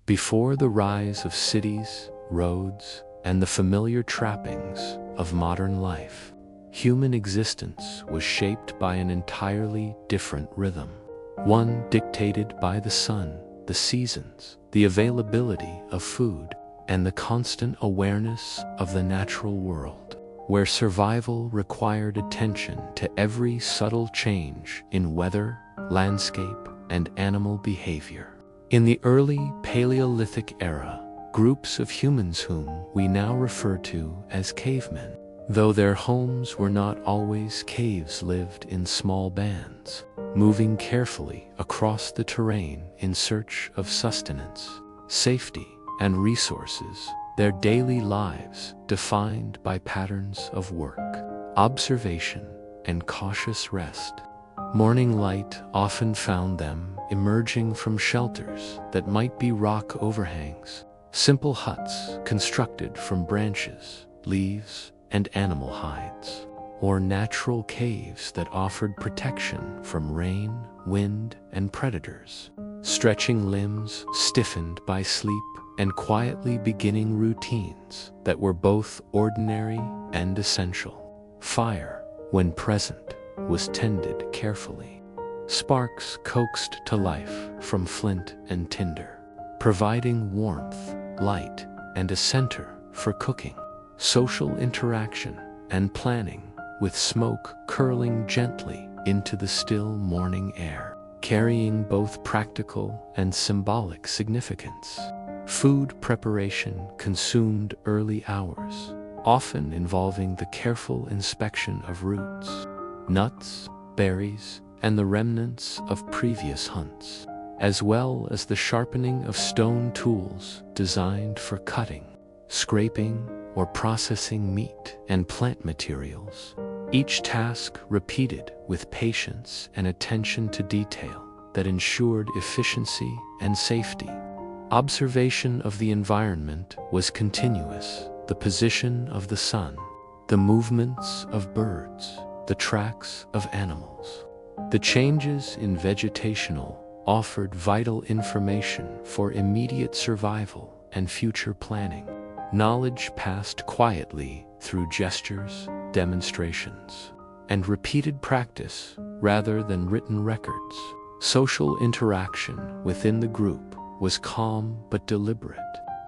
Before the rise of cities, roads, and the familiar trappings of modern life, human existence was shaped by an entirely different rhythm, one dictated by the sun, the seasons, the availability of food, and the constant awareness of the natural world, where survival required attention to every subtle change in weather, landscape, and animal behavior. In the early Paleolithic era, groups of humans whom we now refer to as cavemen, though their homes were not always caves, lived in small bands, moving carefully across the terrain in search of sustenance, safety, and resources, their daily lives defined by patterns of work, observation, and cautious rest. Morning light often found them emerging from shelters that might be rock overhangs, simple huts constructed from branches, leaves, and animal hides, or natural caves that offered protection from rain, wind, and predators, stretching limbs stiffened by sleep and quietly beginning routines that were both ordinary and essential. Fire, when present, was tended carefully. Sparks coaxed to life from flint and tinder, providing warmth, light, and a center for cooking. Social interaction and planning, with smoke curling gently into the still morning air, carrying both practical and symbolic significance. Food preparation consumed early hours, often involving the careful inspection of roots, nuts, berries, and the remnants of previous hunts, as well as the sharpening of stone tools designed for cutting, scraping, or processing meat and plant materials. Each task repeated with patience and attention to detail that ensured efficiency and safety. Observation of the environment was continuous. The position of the sun, the movements of birds, the tracks of animals, the changes in vegetational offered vital information for immediate survival and future planning. Knowledge passed quietly through gestures, demonstrations, and repeated practice rather than written records. Social interaction within the group was calm but deliberate.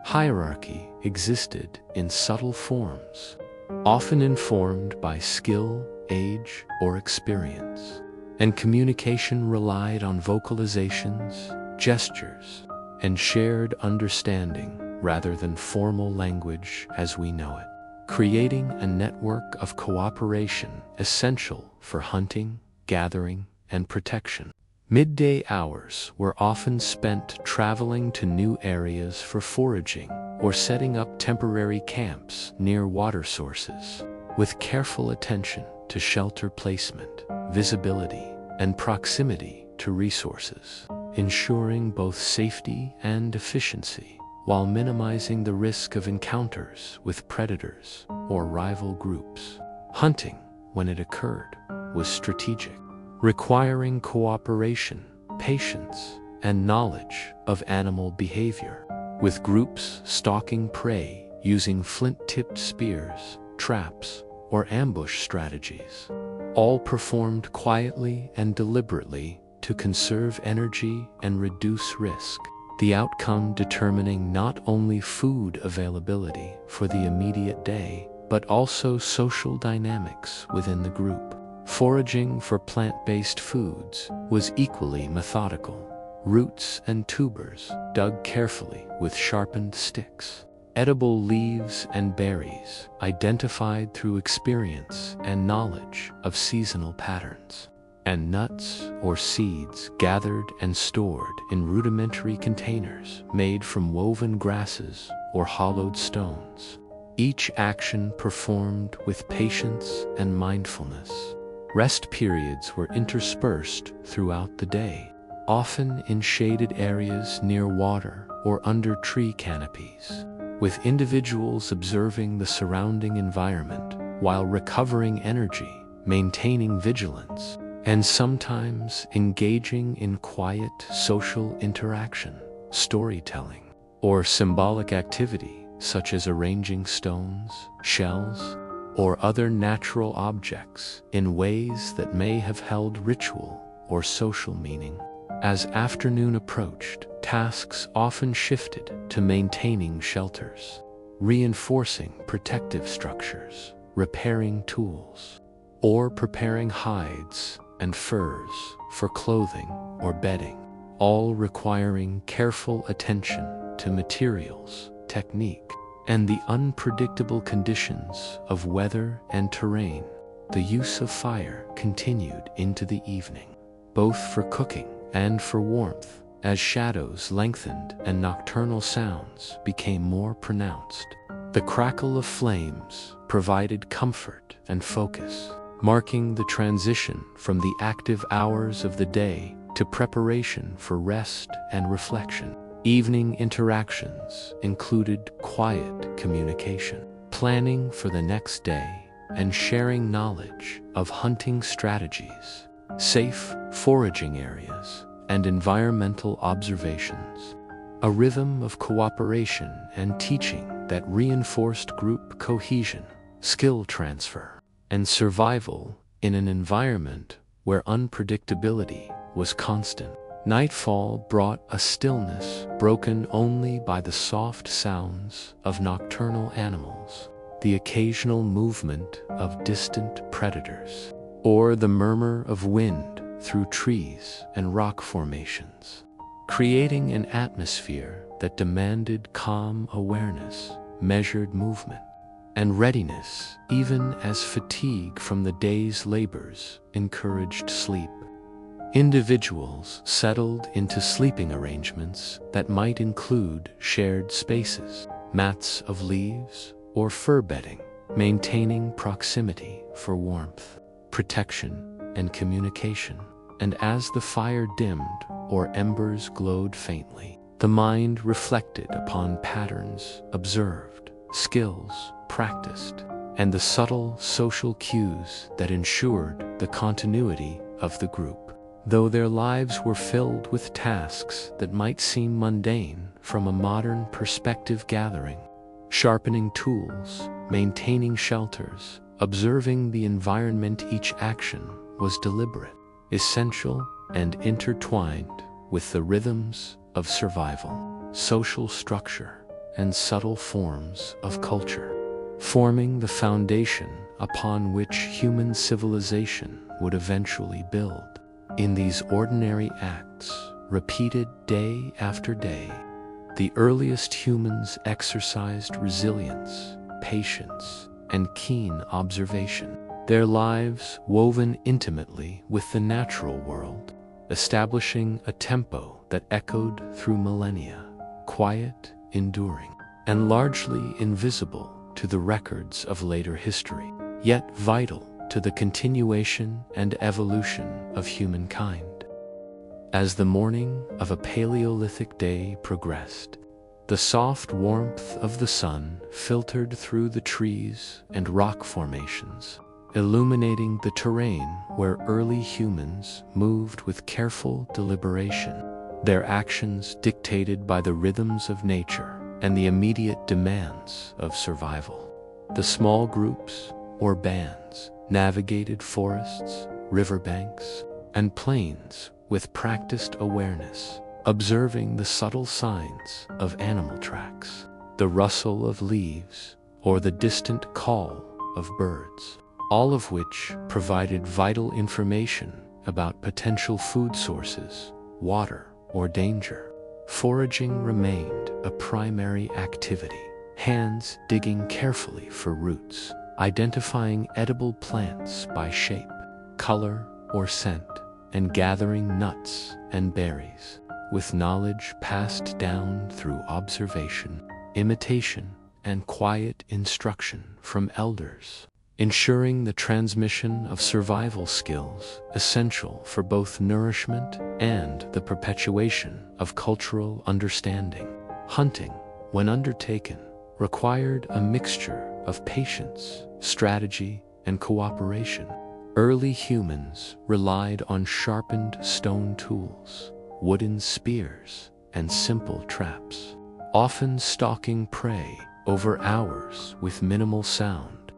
Hierarchy existed in subtle forms, often informed by skill, age, or experience, and communication relied on vocalizations, gestures, and shared understanding rather than formal language as we know it, creating a network of cooperation essential for hunting, gathering, and protection. Midday hours were often spent traveling to new areas for foraging or setting up temporary camps near water sources, with careful attention to shelter placement, visibility, and proximity to resources, ensuring both safety and efficiency while minimizing the risk of encounters with predators or rival groups. Hunting, when it occurred, was strategic, requiring cooperation, patience, and knowledge of animal behavior, with groups stalking prey using flint-tipped spears, traps, or ambush strategies, all performed quietly and deliberately to conserve energy and reduce risk, the outcome determining not only food availability for the immediate day, but also social dynamics within the group. Foraging for plant-based foods was equally methodical. Roots and tubers dug carefully with sharpened sticks. Edible leaves and berries identified through experience and knowledge of seasonal patterns. And nuts or seeds gathered and stored in rudimentary containers made from woven grasses or hollowed stones. Each action performed with patience and mindfulness. Rest periods were interspersed throughout the day, often in shaded areas near water or under tree canopies, with individuals observing the surrounding environment while recovering energy, maintaining vigilance, and sometimes engaging in quiet social interaction, storytelling, or symbolic activity such as arranging stones, shells, or other natural objects in ways that may have held ritual or social meaning. As afternoon approached, tasks often shifted to maintaining shelters, reinforcing protective structures, repairing tools, or preparing hides and furs for clothing or bedding, all requiring careful attention to materials, technique, and the unpredictable conditions of weather and terrain. The use of fire continued into the evening, both for cooking and for warmth, as shadows lengthened and nocturnal sounds became more pronounced. The crackle of flames provided comfort and focus, marking the transition from the active hours of the day to preparation for rest and reflection. Evening interactions included quiet communication, planning for the next day, and sharing knowledge of hunting strategies, safe foraging areas, and environmental observations. A rhythm of cooperation and teaching that reinforced group cohesion, skill transfer, and survival in an environment where unpredictability was constant. Nightfall brought a stillness broken only by the soft sounds of nocturnal animals, the occasional movement of distant predators, or the murmur of wind through trees and rock formations, creating an atmosphere that demanded calm awareness, measured movement, and readiness, even as fatigue from the day's labors encouraged sleep. Individuals settled into sleeping arrangements that might include shared spaces, mats of leaves, or fur bedding, maintaining proximity for warmth, protection, and communication. And as the fire dimmed or embers glowed faintly, the mind reflected upon patterns observed, skills practiced, and the subtle social cues that ensured the continuity of the group. Though their lives were filled with tasks that might seem mundane from a modern perspective, gathering, sharpening tools, maintaining shelters, observing the environment, each action was deliberate, essential, and intertwined with the rhythms of survival, social structure, and subtle forms of culture, forming the foundation upon which human civilization would eventually build. In these ordinary acts, repeated day after day, the earliest humans exercised resilience, patience, and keen observation, their lives woven intimately with the natural world, establishing a tempo that echoed through millennia, quiet, enduring, and largely invisible to the records of later history, yet vital to the continuation and evolution of humankind. As the morning of a Paleolithic day progressed, the soft warmth of the sun filtered through the trees and rock formations, illuminating the terrain where early humans moved with careful deliberation, their actions dictated by the rhythms of nature and the immediate demands of survival. The small groups, or bands, navigated forests, riverbanks, and plains with practiced awareness, observing the subtle signs of animal tracks, the rustle of leaves, or the distant call of birds, all of which provided vital information about potential food sources, water, or danger. Foraging remained a primary activity, hands digging carefully for roots, identifying edible plants by shape, color, or scent, and gathering nuts and berries, with knowledge passed down through observation, imitation, and quiet instruction from elders, ensuring the transmission of survival skills essential for both nourishment and the perpetuation of cultural understanding. Hunting, when undertaken, required a mixture of patience, strategy, and cooperation. Early humans relied on sharpened stone tools, wooden spears, and simple traps, often stalking prey over hours with minimal sound,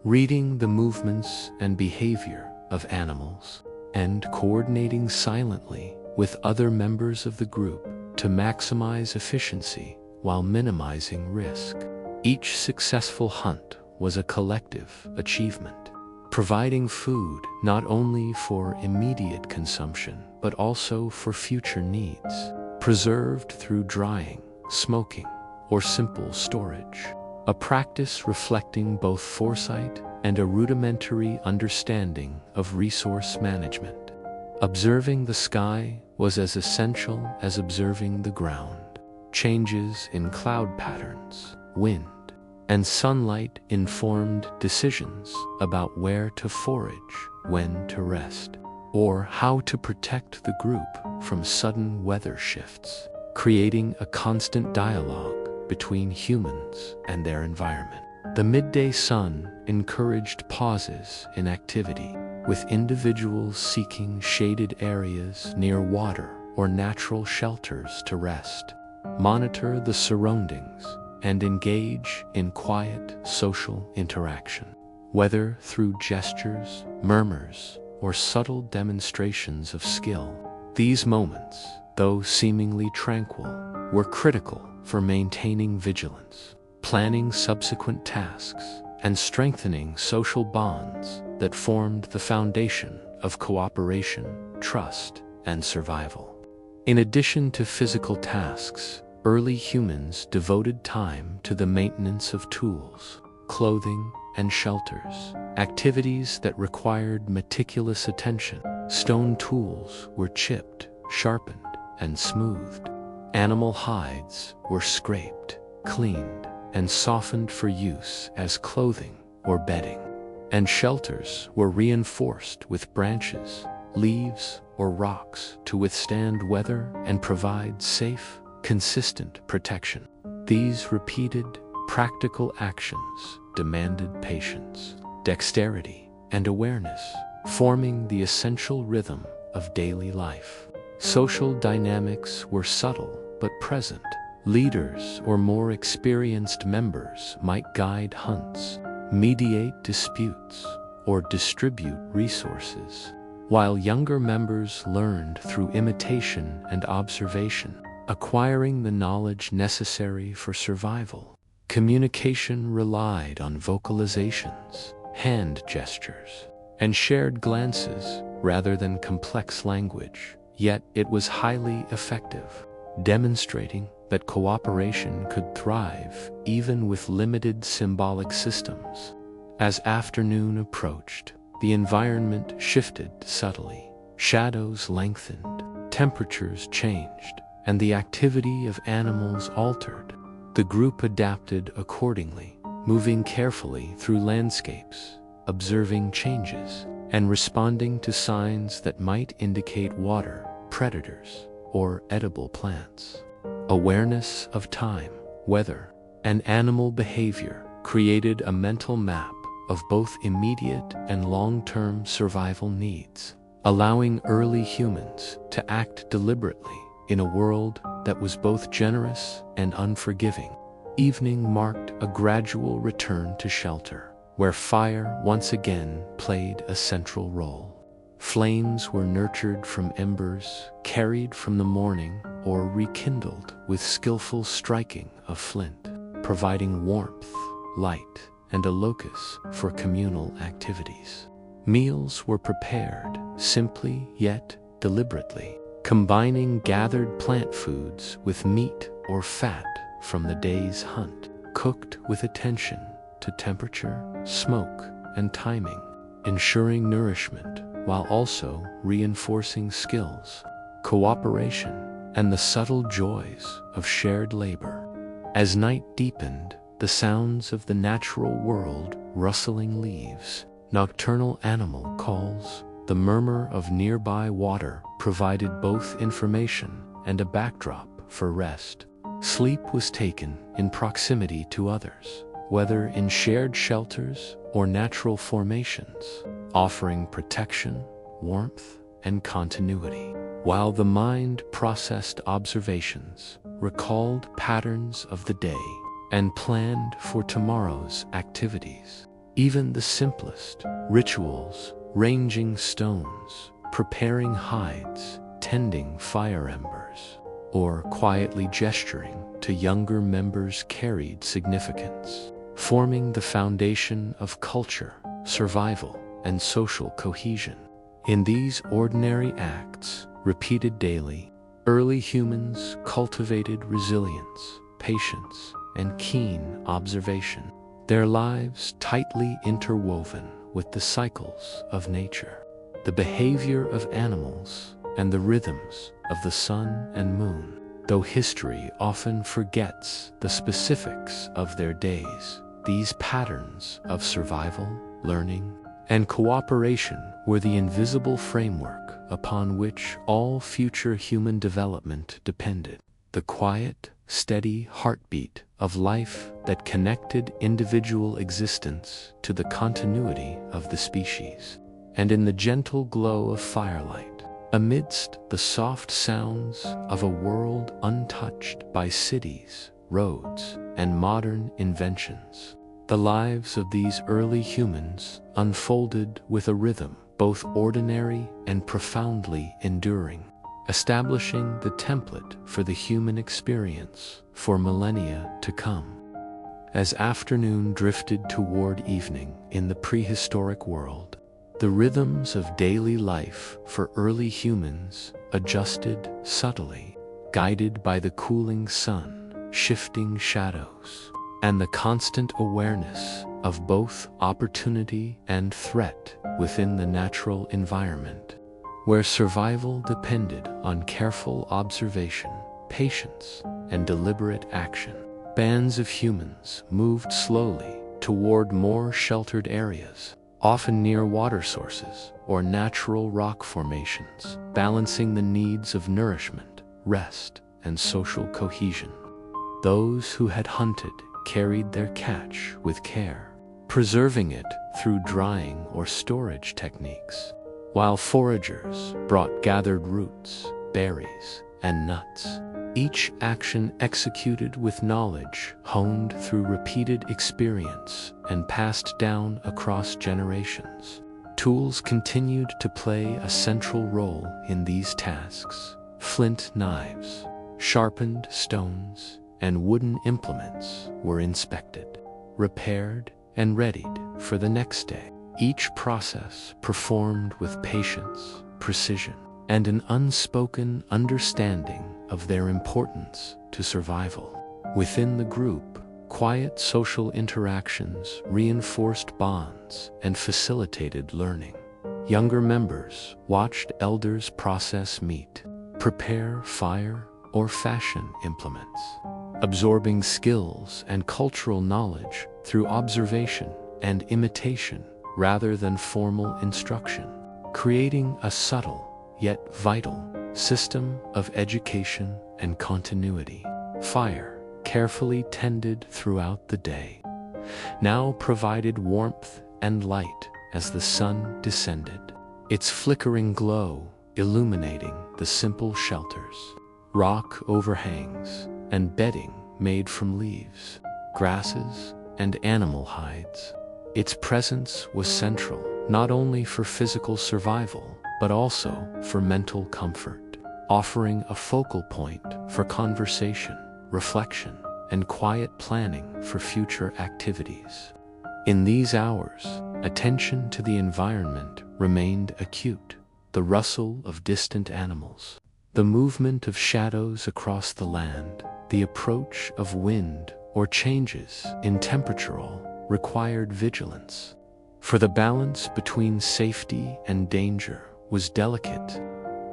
reading the movements and behavior of animals, and coordinating silently with other members of the group to maximize efficiency while minimizing risk. Each successful hunt was a collective achievement, providing food not only for immediate consumption but also for future needs, preserved through drying, smoking, or simple storage. A practice reflecting both foresight and a rudimentary understanding of resource management. Observing the sky was as essential as observing the ground. Changes in cloud patterns, wind, and sunlight informed decisions about where to forage, when to rest, or how to protect the group from sudden weather shifts, creating a constant dialogue between humans and their environment. The midday sun encouraged pauses in activity, with individuals seeking shaded areas near water or natural shelters to rest, monitor the surroundings, and engage in quiet social interaction. Whether through gestures, murmurs, or subtle demonstrations of skill, these moments, though seemingly tranquil, were critical for maintaining vigilance, planning subsequent tasks, and strengthening social bonds that formed the foundation of cooperation, trust, and survival. In addition to physical tasks, early humans devoted time to the maintenance of tools, clothing, and shelters, activities that required meticulous attention. Stone tools were chipped, sharpened, and smoothed. Animal hides were scraped, cleaned, and softened for use as clothing or bedding. And shelters were reinforced with branches, leaves, or rocks to withstand weather and provide safe, consistent protection. These repeated, practical actions demanded patience, dexterity, and awareness, forming the essential rhythm of daily life. Social dynamics were subtle but present. Leaders or more experienced members might guide hunts, mediate disputes, or distribute resources, while younger members learned through imitation and observation, acquiring the knowledge necessary for survival. Communication relied on vocalizations, hand gestures, and shared glances rather than complex language, yet it was highly effective, demonstrating that cooperation could thrive even with limited symbolic systems. As afternoon approached, the environment shifted subtly. Shadows lengthened, temperatures changed, and the activity of animals altered. The group adapted accordingly, moving carefully through landscapes, observing changes, and responding to signs that might indicate water, predators, or edible plants. Awareness of time, weather, and animal behavior created a mental map of both immediate and long-term survival needs, allowing early humans to act deliberately in a world that was both generous and unforgiving. Evening marked a gradual return to shelter, where fire once again played a central role. Flames were nurtured from embers carried from the morning or rekindled with skillful striking of flint, providing warmth, light, and a locus for communal activities. Meals were prepared simply yet deliberately, combining gathered plant foods with meat or fat from the day's hunt, cooked with attention to temperature, smoke, and timing, ensuring nourishment while also reinforcing skills, cooperation, and the subtle joys of shared labor. As night deepened, the sounds of the natural world, rustling leaves, nocturnal animal calls, the murmur of nearby water provided both information and a backdrop for rest. Sleep was taken in proximity to others, whether in shared shelters or natural formations, offering protection, warmth, and continuity, while the mind processed observations, recalled patterns of the day and planned for tomorrow's activities. Even the simplest rituals, ranging stones, preparing hides, tending fire embers, or quietly gesturing to younger members carried significance, forming the foundation of culture, survival, and social cohesion. In these ordinary acts, repeated daily, early humans cultivated resilience, patience, and keen observation, their lives tightly interwoven with the cycles of nature, the behavior of animals, and the rhythms of the sun and moon. Though history often forgets the specifics of their days, these patterns of survival, learning, and cooperation were the invisible framework upon which all future human development depended. The quiet, steady heartbeat of life that connected individual existence to the continuity of the species. And in the gentle glow of firelight, amidst the soft sounds of a world untouched by cities, roads, and modern inventions, the lives of these early humans unfolded with a rhythm both ordinary and profoundly enduring, establishing the template for the human experience for millennia to come. As afternoon drifted toward evening in the prehistoric world, the rhythms of daily life for early humans adjusted subtly, guided by the cooling sun, shifting shadows, and the constant awareness of both opportunity and threat within the natural environment, where survival depended on careful observation, patience, and deliberate action. Bands of humans moved slowly toward more sheltered areas, often near water sources or natural rock formations, balancing the needs of nourishment, rest, and social cohesion. Those who had hunted carried their catch with care, preserving it through drying or storage techniques, while foragers brought gathered roots, berries, and nuts, each action executed with knowledge honed through repeated experience and passed down across generations. Tools continued to play a central role in these tasks. Flint knives, sharpened stones, and wooden implements were inspected, repaired, and readied for the next day. Each process performed with patience, precision, and an unspoken understanding of their importance to survival. Within the group, quiet social interactions reinforced bonds and facilitated learning. Younger members watched elders process meat, prepare fire, or fashion implements, absorbing skills and cultural knowledge through observation and imitation rather than formal instruction, creating a subtle yet vital system of education and continuity. Fire, carefully tended throughout the day, now provided warmth and light as the sun descended, its flickering glow illuminating the simple shelters, rock overhangs, and bedding made from leaves, grasses, and animal hides. Its presence was central, not only for physical survival, but also for mental comfort, offering a focal point for conversation, reflection, and quiet planning for future activities. In these hours, attention to the environment remained acute. The rustle of distant animals, the movement of shadows across the land, the approach of wind or changes in temperature all required vigilance. For the balance between safety and danger was delicate.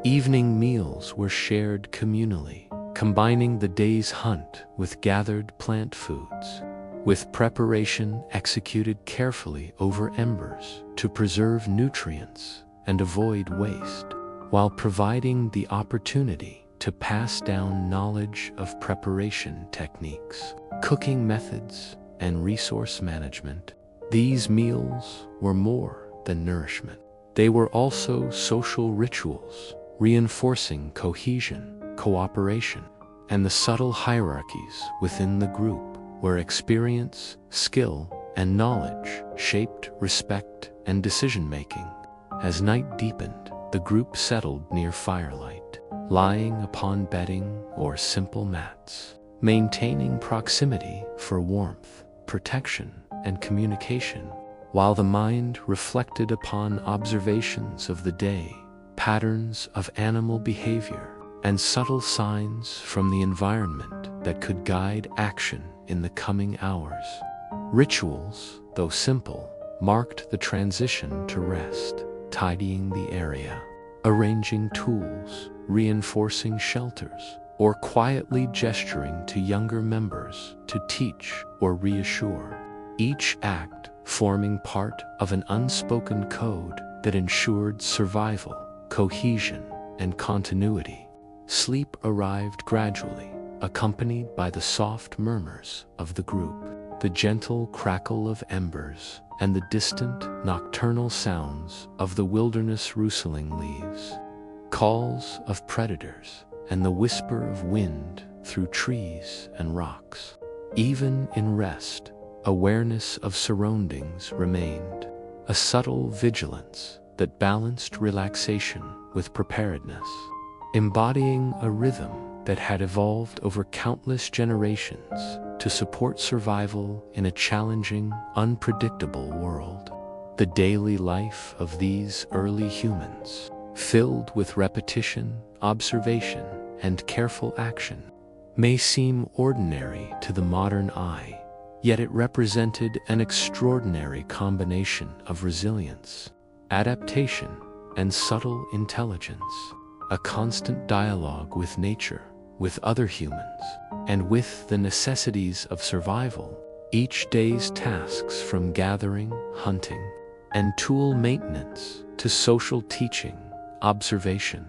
Evening meals were shared communally, combining the day's hunt with gathered plant foods, with preparation executed carefully over embers to preserve nutrients and avoid waste, while providing the opportunity to pass down knowledge of preparation techniques, cooking methods, and resource management. These meals were more than nourishment. They were also social rituals, reinforcing cohesion, cooperation, and the subtle hierarchies within the group, where experience, skill, and knowledge shaped respect and decision-making. As night deepened, the group settled near firelight, lying upon bedding or simple mats, maintaining proximity for warmth, protection, and communication, while the mind reflected upon observations of the day, patterns of animal behavior, and subtle signs from the environment that could guide action in the coming hours. Rituals, though simple, marked the transition to rest, tidying the area, arranging tools, reinforcing shelters, or quietly gesturing to younger members to teach or reassure. Each act forming part of an unspoken code that ensured survival, cohesion, and continuity. Sleep arrived gradually, accompanied by the soft murmurs of the group, the gentle crackle of embers, and the distant nocturnal sounds of the wilderness rustling leaves, calls of predators, and the whisper of wind through trees and rocks. Even in rest, awareness of surroundings remained, a subtle vigilance that balanced relaxation with preparedness, embodying a rhythm that had evolved over countless generations to support survival in a challenging, unpredictable world. The daily life of these early humans, filled with repetition, observation, and careful action, may seem ordinary to the modern eye, yet it represented an extraordinary combination of resilience, adaptation, and subtle intelligence, a constant dialogue with nature, with other humans, and with the necessities of survival. Each day's tasks, from gathering, hunting, and tool maintenance to social teaching, observation,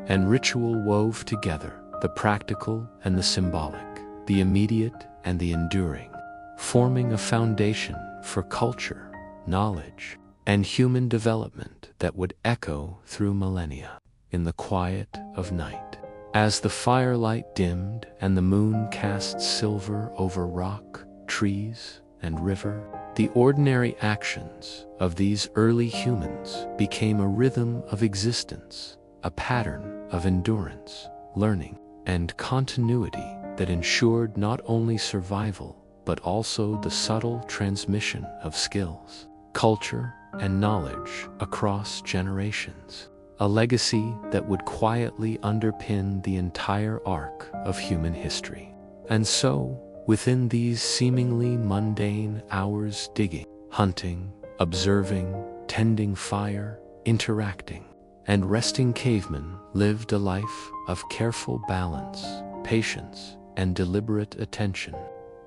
and ritual, wove together the practical and the symbolic, the immediate and the enduring, forming a foundation for culture, knowledge, and human development that would echo through millennia. In the quiet of night, as the firelight dimmed and the moon cast silver over rock, trees, and river, the ordinary actions of these early humans became a rhythm of existence, a pattern of endurance, learning, and continuity that ensured not only survival, but also the subtle transmission of skills, culture, and knowledge across generations, a legacy that would quietly underpin the entire arc of human history. And so, within these seemingly mundane hours, digging, hunting, observing, tending fire, interacting, and resting, cavemen lived a life of careful balance, patience, and deliberate attention,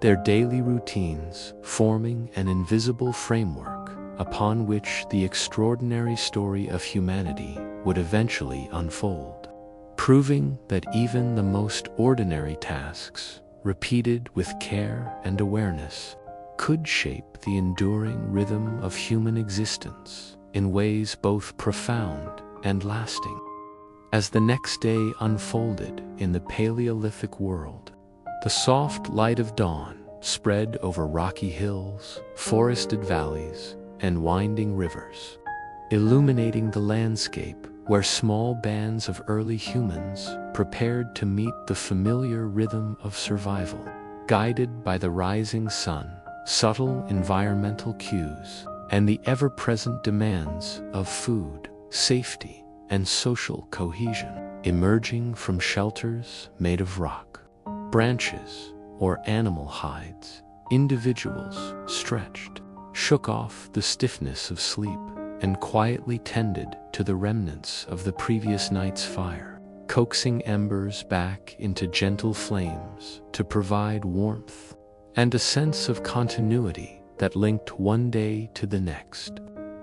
their daily routines forming an invisible framework upon which the extraordinary story of humanity would eventually unfold, proving that even the most ordinary tasks, repeated with care and awareness, could shape the enduring rhythm of human existence in ways both profound and lasting. As the next day unfolded in the Paleolithic world, the soft light of dawn spread over rocky hills, forested valleys, and winding rivers, illuminating the landscape where small bands of early humans prepared to meet the familiar rhythm of survival, guided by the rising sun, subtle environmental cues, and the ever-present demands of food, safety, and social cohesion. Emerging from shelters made of rock, branches, or animal hides, individuals stretched, shook off the stiffness of sleep, and quietly tended to the remnants of the previous night's fire, coaxing embers back into gentle flames to provide warmth and a sense of continuity that linked one day to the next.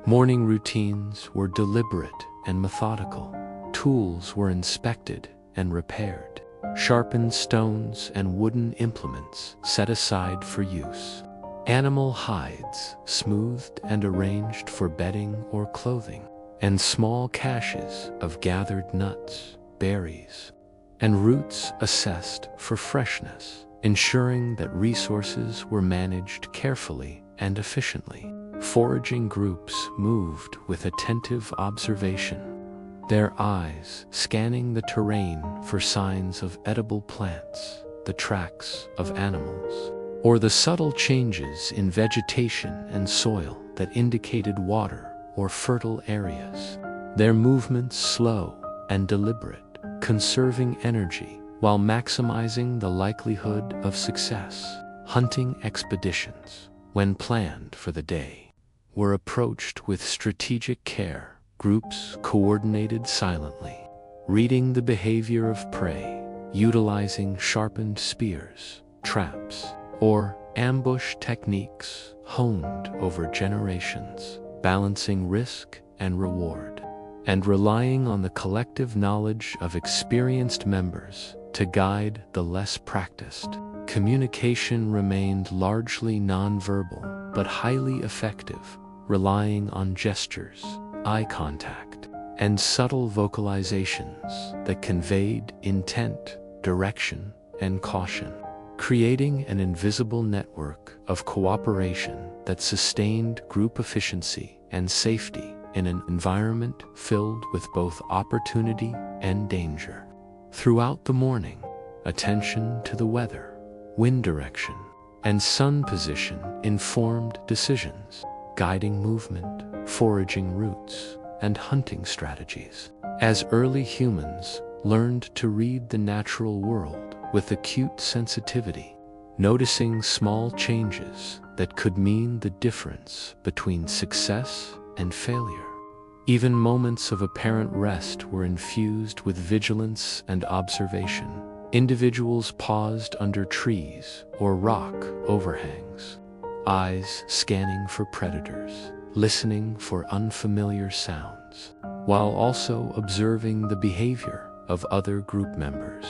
Morning routines were deliberate and methodical. Tools were inspected and repaired, sharpened stones and wooden implements set aside for use, animal hides smoothed and arranged for bedding or clothing, and small caches of gathered nuts, berries, and roots assessed for freshness, ensuring that resources were managed carefully and efficiently. Foraging groups moved with attentive observation, their eyes scanning the terrain for signs of edible plants, the tracks of animals, or the subtle changes in vegetation and soil that indicated water or fertile areas. Their movements slow and deliberate, conserving energy while maximizing the likelihood of success. Hunting expeditions, when planned for the day, were approached with strategic care. Groups coordinated silently, reading the behavior of prey, utilizing sharpened spears, traps, or ambush techniques honed over generations, balancing risk and reward, and relying on the collective knowledge of experienced members to guide the less practiced. Communication remained largely nonverbal but highly effective, relying on gestures, eye contact, and subtle vocalizations that conveyed intent, direction, and caution, creating an invisible network of cooperation that sustained group efficiency and safety in an environment filled with both opportunity and danger. Throughout the morning, attention to the weather, wind direction, and sun position informed decisions, guiding movement, foraging routes, and hunting strategies. As early humans learned to read the natural world with acute sensitivity, noticing small changes that could mean the difference between success and failure. Even moments of apparent rest were infused with vigilance and observation. Individuals paused under trees or rock overhangs, eyes scanning for predators, listening for unfamiliar sounds, while also observing the behavior of other group members,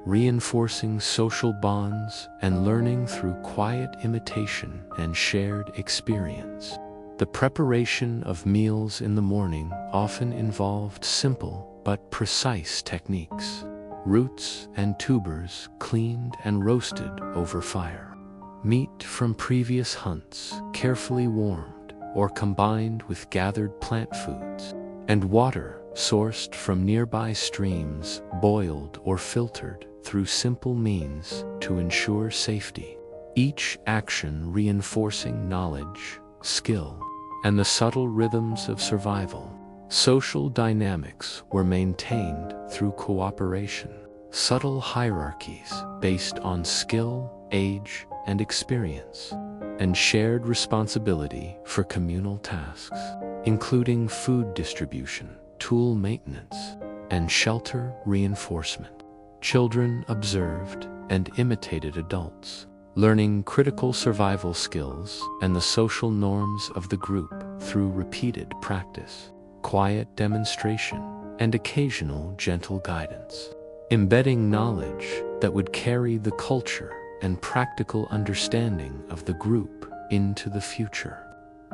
reinforcing social bonds and learning through quiet imitation and shared experience. The preparation of meals in the morning often involved simple but precise techniques. Roots and tubers cleaned and roasted over fire. Meat from previous hunts carefully warmed or combined with gathered plant foods, and water sourced from nearby streams boiled or filtered through simple means to ensure safety. Each action reinforcing knowledge, skill, and the subtle rhythms of survival. Social dynamics were maintained through cooperation, subtle hierarchies based on skill, age, and experience, and shared responsibility for communal tasks, including food distribution, tool maintenance, and shelter reinforcement. Children observed and imitated adults, learning critical survival skills and the social norms of the group through repeated practice, quiet demonstration, and occasional gentle guidance, embedding knowledge that would carry the culture and practical understanding of the group into the future.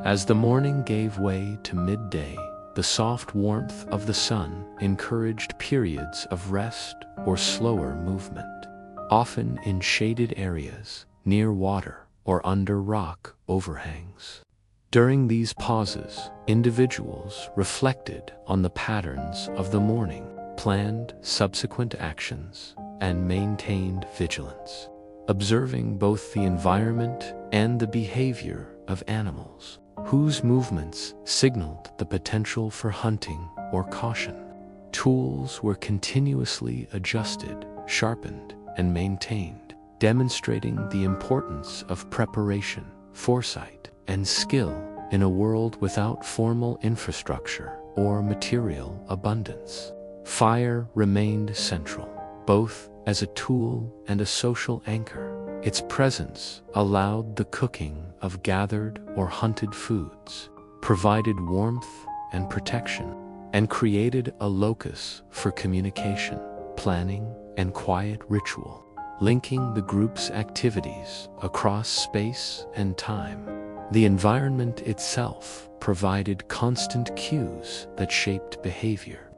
As the morning gave way to midday, the soft warmth of the sun encouraged periods of rest or slower movement, often in shaded areas, near water, or under rock overhangs. During these pauses, individuals reflected on the patterns of the morning, planned subsequent actions, and maintained vigilance, observing both the environment and the behavior of animals, whose movements signaled the potential for hunting or caution. Tools were continuously adjusted, sharpened, and maintained, demonstrating the importance of preparation, foresight, and skill in a world without formal infrastructure or material abundance. Fire remained central, both as a tool and a social anchor. Its presence allowed the cooking of gathered or hunted foods, provided warmth and protection, and created a locus for communication, planning, and quiet ritual, linking the group's activities across space and time. The environment itself provided constant cues that shaped behavior.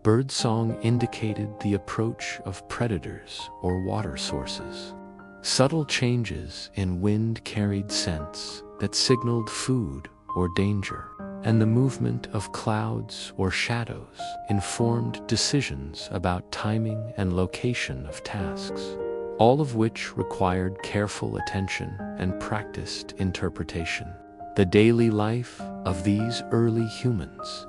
Birdsong indicated the approach of predators or water sources. Subtle changes in wind carried scents that signaled food or danger, and the movement of clouds or shadows informed decisions about timing and location of tasks, all of which required careful attention and practiced interpretation. The daily life of these early humans,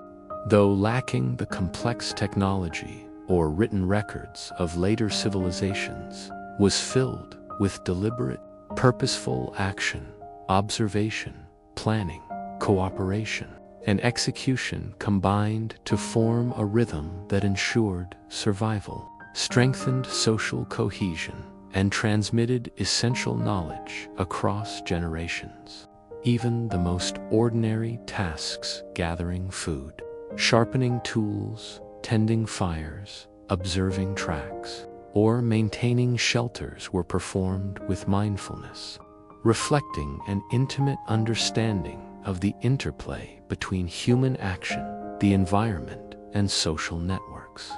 though lacking the complex technology or written records of later civilizations, was filled with deliberate, purposeful action, observation, planning, cooperation, and execution combined to form a rhythm that ensured survival, strengthened social cohesion, and transmitted essential knowledge across generations. Even the most ordinary tasks, gathering food, sharpening tools, tending fires, observing tracks, or maintaining shelters were performed with mindfulness, reflecting an intimate understanding of the interplay between human action, the environment, and social networks.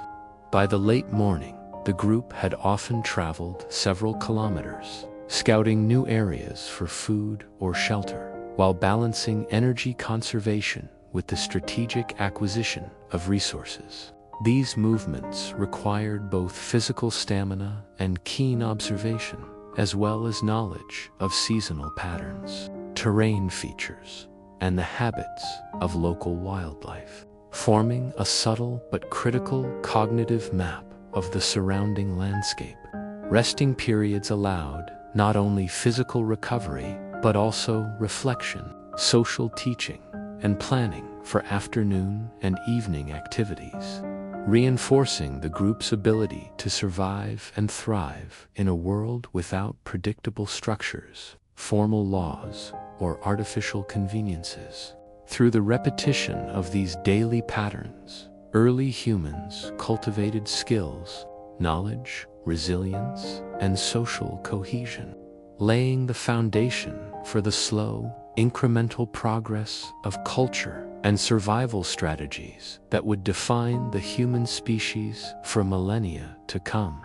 By the late morning, the group had often traveled several kilometers, scouting new areas for food or shelter, while balancing energy conservation with the strategic acquisition of resources. These movements required both physical stamina and keen observation, as well as knowledge of seasonal patterns, terrain features, and the habits of local wildlife, forming a subtle but critical cognitive map of the surrounding landscape. Resting periods allowed not only physical recovery, but also reflection, social teaching, and planning for afternoon and evening activities, reinforcing the group's ability to survive and thrive in a world without predictable structures, formal laws, or artificial conveniences. Through the repetition of these daily patterns, early humans cultivated skills, knowledge, resilience, and social cohesion, laying the foundation for the slow, incremental progress of culture and survival strategies that would define the human species for millennia to come.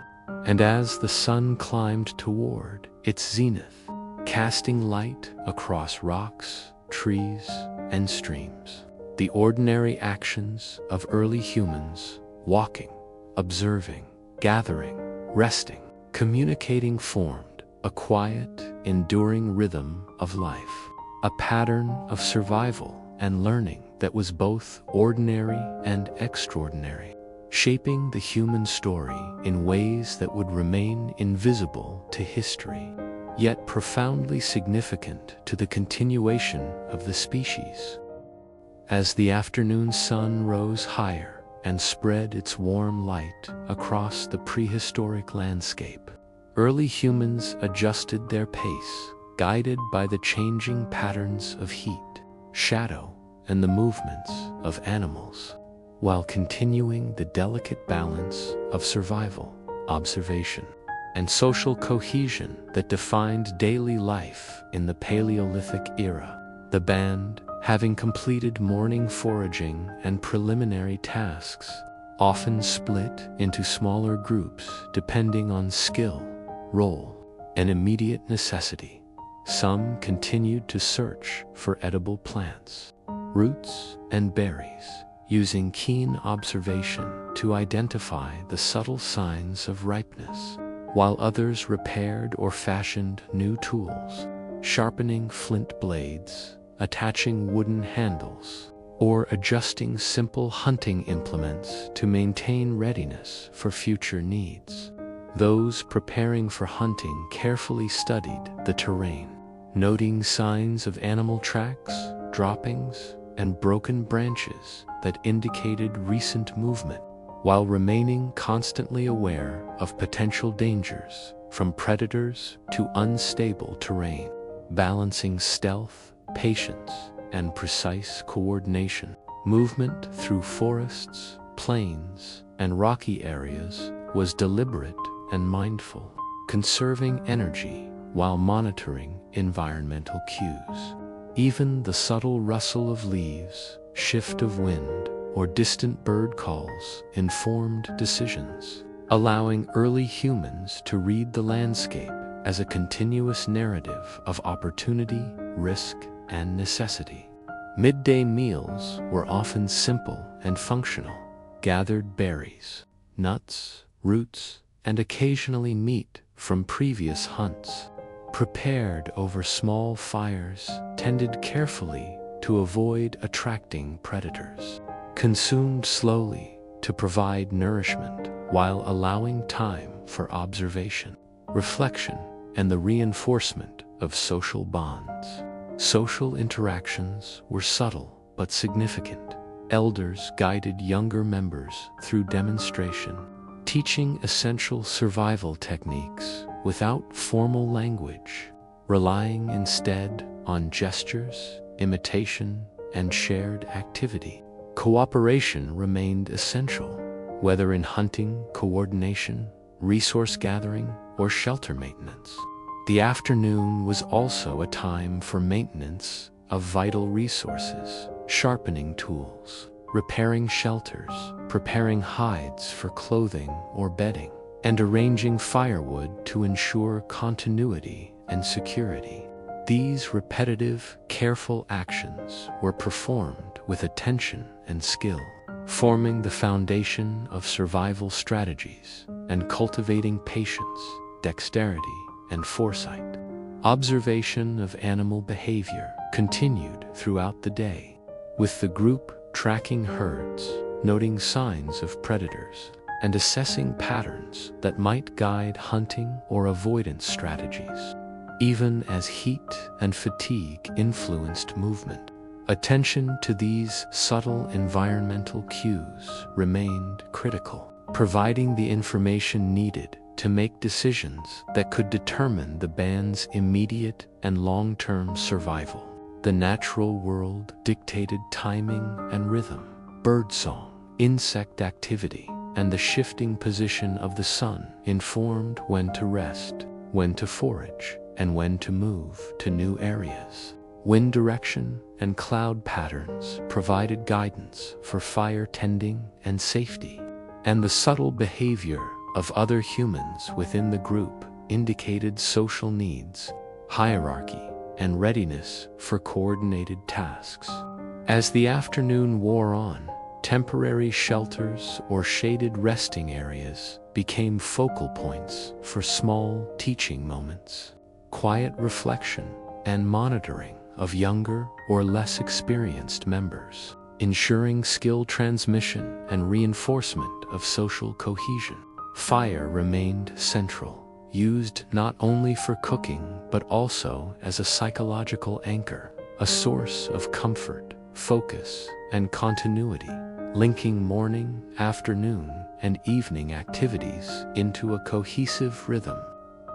And as the sun climbed toward its zenith, casting light across rocks, trees, and streams, the ordinary actions of early humans, walking, observing, gathering, resting, communicating, formed a quiet, enduring rhythm of life, a pattern of survival and learning that was both ordinary and extraordinary, shaping the human story in ways that would remain invisible to history, yet profoundly significant to the continuation of the species. As the afternoon sun rose higher and spread its warm light across the prehistoric landscape, early humans adjusted their pace, guided by the changing patterns of heat, shadow, and the movements of animals, while continuing the delicate balance of survival, observation, and social cohesion that defined daily life in the Paleolithic era. The band, having completed morning foraging and preliminary tasks, often split into smaller groups depending on skill, role, and immediate necessity. Some continued to search for edible plants, roots, and berries, using keen observation to identify the subtle signs of ripeness, while others repaired or fashioned new tools, sharpening flint blades, attaching wooden handles, or adjusting simple hunting implements to maintain readiness for future needs. Those preparing for hunting carefully studied the terrain, noting signs of animal tracks, droppings, and broken branches that indicated recent movement, while remaining constantly aware of potential dangers from predators to unstable terrain, balancing stealth, patience, and precise coordination. Movement through forests, plains, and rocky areas was deliberate and mindful, conserving energy while monitoring environmental cues. Even the subtle rustle of leaves, shift of wind, or distant bird calls informed decisions, allowing early humans to read the landscape as a continuous narrative of opportunity, risk, and necessity. Midday meals were often simple and functional: gathered berries, nuts, roots, and occasionally meat from previous hunts, prepared over small fires, tended carefully to avoid attracting predators, consumed slowly to provide nourishment while allowing time for observation, reflection, and the reinforcement of social bonds. Social interactions were subtle but significant. Elders guided younger members through demonstration, teaching essential survival techniques without formal language, relying instead on gestures, imitation, and shared activity. Cooperation remained essential, whether in hunting, coordination, resource gathering, or shelter maintenance. The afternoon was also a time for maintenance of vital resources, sharpening tools, repairing shelters, preparing hides for clothing or bedding, and arranging firewood to ensure continuity and security. These repetitive, careful actions were performed with attention and skill, forming the foundation of survival strategies and cultivating patience, dexterity, and foresight. Observation of animal behavior continued throughout the day, with the group tracking herds, noting signs of predators, and assessing patterns that might guide hunting or avoidance strategies. Even as heat and fatigue influenced movement, attention to these subtle environmental cues remained critical, providing the information needed to make decisions that could determine the band's immediate and long-term survival. The natural world dictated timing and rhythm. Birdsong, insect activity, and the shifting position of the sun informed when to rest, when to forage, and when to move to new areas. Wind direction and cloud patterns provided guidance for fire tending and safety, and the subtle behavior of other humans within the group indicated social needs, hierarchy, and readiness for coordinated tasks. As the afternoon wore on, temporary shelters or shaded resting areas became focal points for small teaching moments, quiet reflection, and monitoring of younger or less experienced members, ensuring skill transmission and reinforcement of social cohesion. Fire remained central, used not only for cooking but also as a psychological anchor, a source of comfort, focus, and continuity, linking morning, afternoon, and evening activities into a cohesive rhythm.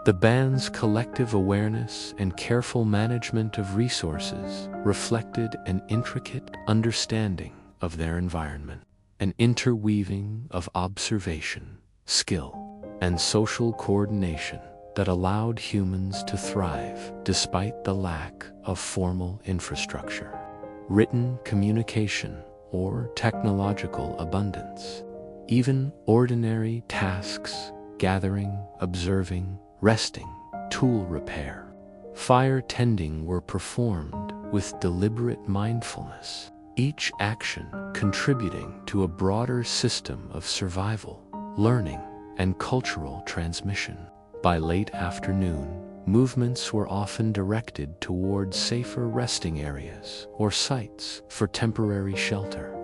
The band's collective awareness and careful management of resources reflected an intricate understanding of their environment, an interweaving of observation, skill, and social coordination that allowed humans to thrive despite the lack of formal infrastructure, written communication, or technological abundance. Even ordinary tasks, gathering, observing, resting, tool repair, fire tending were performed with deliberate mindfulness, each action contributing to a broader system of survival, learning, and cultural transmission. By late afternoon, movements were often directed toward safer resting areas or sites for temporary shelter,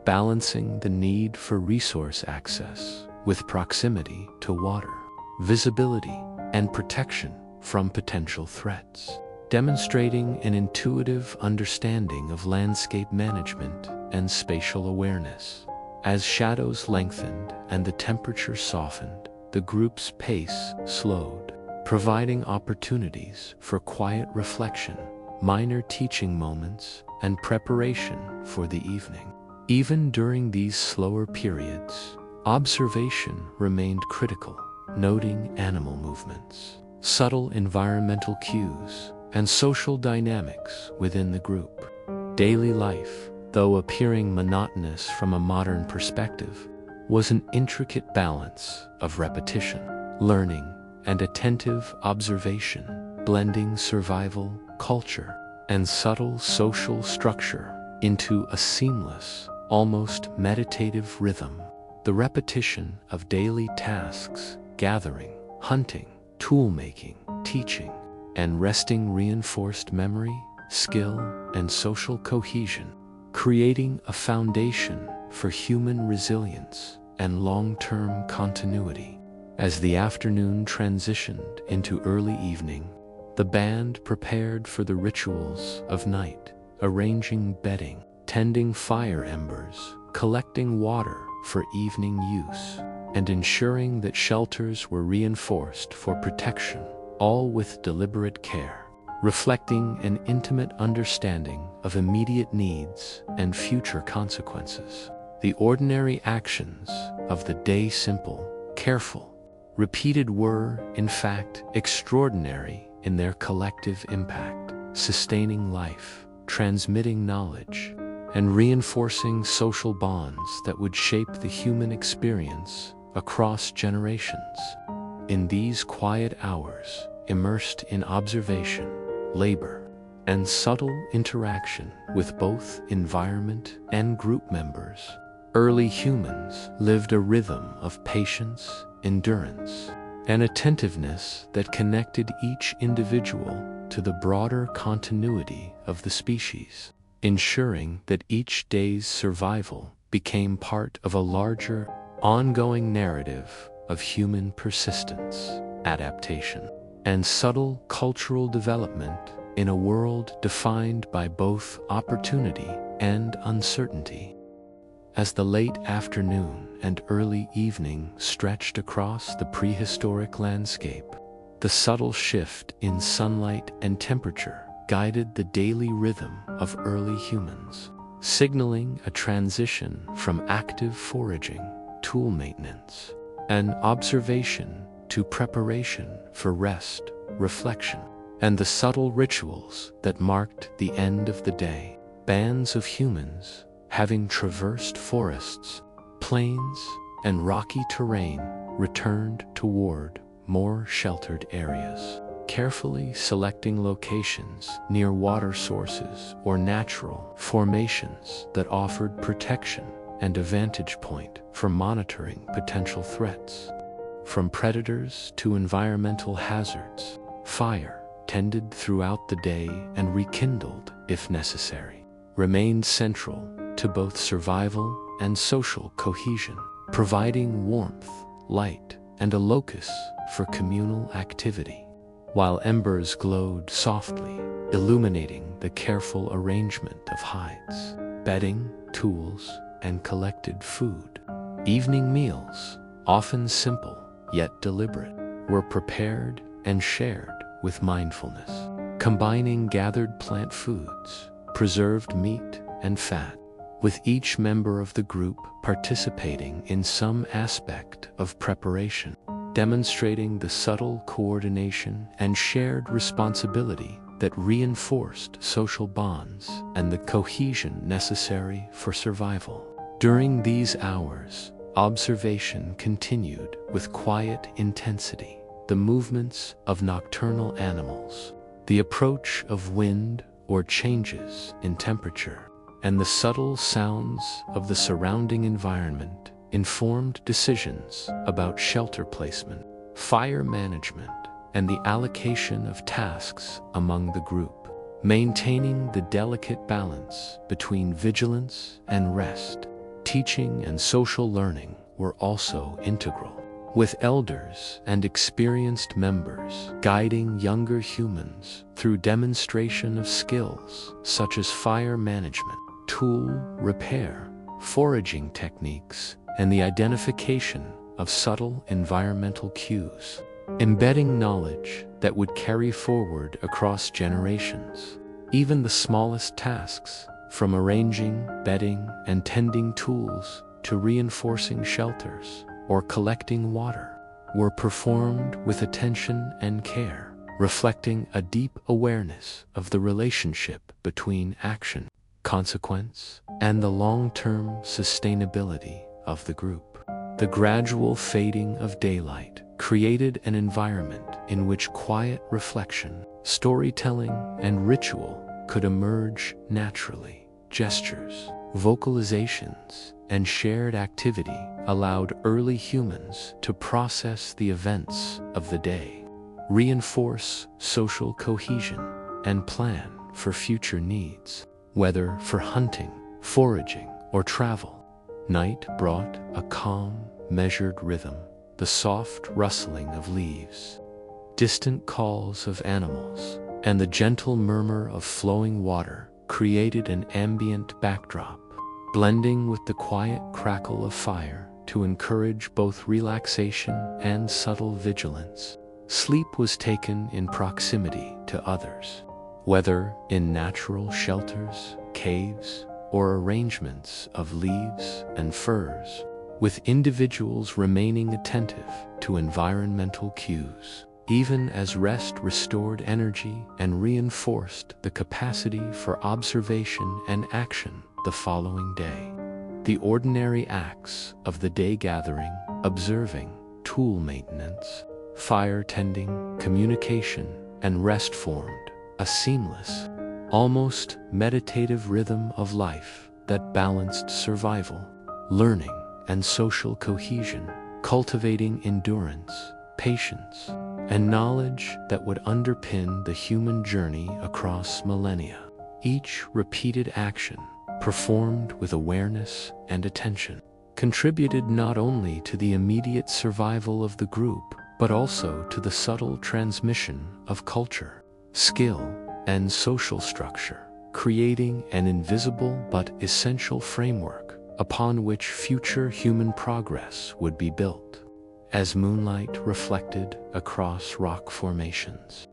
balancing the need for resource access with proximity to water, visibility, and protection from potential threats, demonstrating an intuitive understanding of landscape management and spatial awareness. As shadows lengthened and the temperature softened, the group's pace slowed, providing opportunities for quiet reflection, minor teaching moments, and preparation for the evening. Even during these slower periods, observation remained critical, noting animal movements, subtle environmental cues, and social dynamics within the group. Daily life, though appearing monotonous from a modern perspective, was an intricate balance of repetition, learning, and attentive observation, blending survival, culture, and subtle social structure into a seamless, almost meditative rhythm. The repetition of daily tasks, gathering, hunting, tool-making, teaching, and resting reinforced memory, skill, and social cohesion, creating a foundation for human resilience and long-term continuity. As the afternoon transitioned into early evening, the band prepared for the rituals of night, arranging bedding, tending fire embers, collecting water for evening use, and ensuring that shelters were reinforced for protection, all with deliberate care, reflecting an intimate understanding of immediate needs and future consequences. The ordinary actions of the day, simple, careful, repeated, were, in fact, extraordinary in their collective impact, sustaining life, transmitting knowledge, and reinforcing social bonds that would shape the human experience across generations. In these quiet hours, immersed in observation, labor, and subtle interaction with both environment and group members, early humans lived a rhythm of patience, endurance, and attentiveness that connected each individual to the broader continuity of the species, ensuring that each day's survival became part of a larger, ongoing narrative of human persistence, adaptation, and subtle cultural development in a world defined by both opportunity and uncertainty. As the late afternoon and early evening stretched across the prehistoric landscape, the subtle shift in sunlight and temperature guided the daily rhythm of early humans, signaling a transition from active foraging, tool maintenance, and observation to preparation for rest, reflection, and the subtle rituals that marked the end of the day. Bands of humans, having traversed forests, plains, and rocky terrain, returned toward more sheltered areas, carefully selecting locations near water sources or natural formations that offered protection and a vantage point for monitoring potential threats. From predators to environmental hazards, fire, tended throughout the day and rekindled if necessary, remained central to both survival and social cohesion, providing warmth, light, and a locus for communal activity. While embers glowed softly, illuminating the careful arrangement of hides, bedding, tools, and collected food, evening meals, often simple yet deliberate, were prepared and shared with mindfulness, combining gathered plant foods, preserved meat, and fat, with each member of the group participating in some aspect of preparation, demonstrating the subtle coordination and shared responsibility that reinforced social bonds and the cohesion necessary for survival. During these hours, observation continued with quiet intensity. The movements of nocturnal animals, the approach of wind or changes in temperature, and the subtle sounds of the surrounding environment informed decisions about shelter placement, fire management, and the allocation of tasks among the group, maintaining the delicate balance between vigilance and rest. Teaching and social learning were also integral, with elders and experienced members guiding younger humans through demonstration of skills such as fire management, tool repair, foraging techniques, and the identification of subtle environmental cues, embedding knowledge that would carry forward across generations. Even the smallest tasks, from arranging bedding and tending tools to reinforcing shelters or collecting water, were performed with attention and care, reflecting a deep awareness of the relationship between action consequence, and the long-term sustainability of the group. The gradual fading of daylight created an environment in which quiet reflection, storytelling, and ritual could emerge naturally. Gestures, vocalizations, and shared activity allowed early humans to process the events of the day, reinforce social cohesion, and plan for future needs. Whether for hunting, foraging, or travel, night brought a calm, measured rhythm, the soft rustling of leaves, distant calls of animals, and the gentle murmur of flowing water created an ambient backdrop, blending with the quiet crackle of fire to encourage both relaxation and subtle vigilance. Sleep was taken in proximity to others, whether in natural shelters, caves, or arrangements of leaves and furs, with individuals remaining attentive to environmental cues, even as rest restored energy and reinforced the capacity for observation and action the following day. The ordinary acts of the day gathering, observing, tool maintenance, fire tending, communication, and rest formed a seamless, almost meditative rhythm of life that balanced survival, learning, and social cohesion, cultivating endurance, patience, and knowledge that would underpin the human journey across millennia. Each repeated action, performed with awareness and attention, contributed not only to the immediate survival of the group, but also to the subtle transmission of culture, skill, and social structure, creating an invisible but essential framework upon which future human progress would be built. As moonlight reflected across rock formations,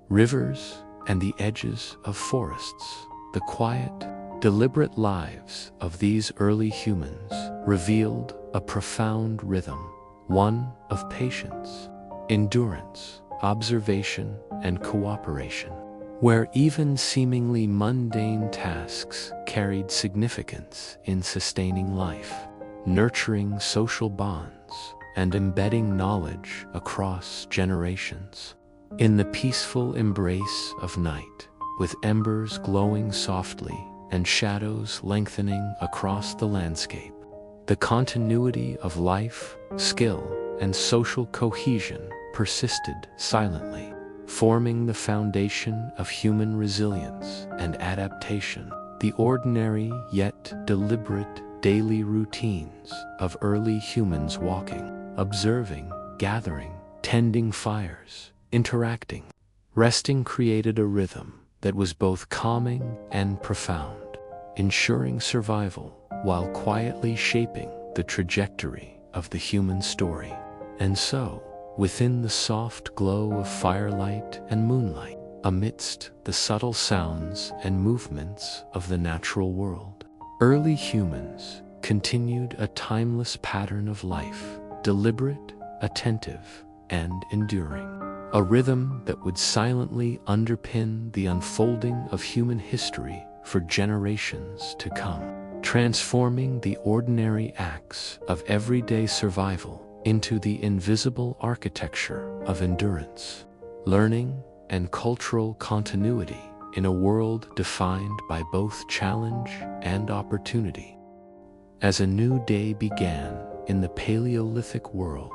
rivers, and the edges of forests, the quiet, deliberate lives of these early humans revealed a profound rhythm, one of patience, endurance, observation, and cooperation, where even seemingly mundane tasks carried significance in sustaining life, nurturing social bonds, and embedding knowledge across generations. In the peaceful embrace of night, with embers glowing softly and shadows lengthening across the landscape, the continuity of life, skill, and social cohesion persisted silently, forming the foundation of human resilience and adaptation. The ordinary yet deliberate daily routines of early humans walking, observing, gathering, tending fires, interacting, resting created a rhythm that was both calming and profound, ensuring survival while quietly shaping the trajectory of the human story. And so, within the soft glow of firelight and moonlight, amidst the subtle sounds and movements of the natural world, early humans continued a timeless pattern of life, deliberate, attentive, and enduring. A rhythm that would silently underpin the unfolding of human history for generations to come, transforming the ordinary acts of everyday survival into the invisible architecture of endurance, learning, and cultural continuity in a world defined by both challenge and opportunity. As a new day began in the Paleolithic world,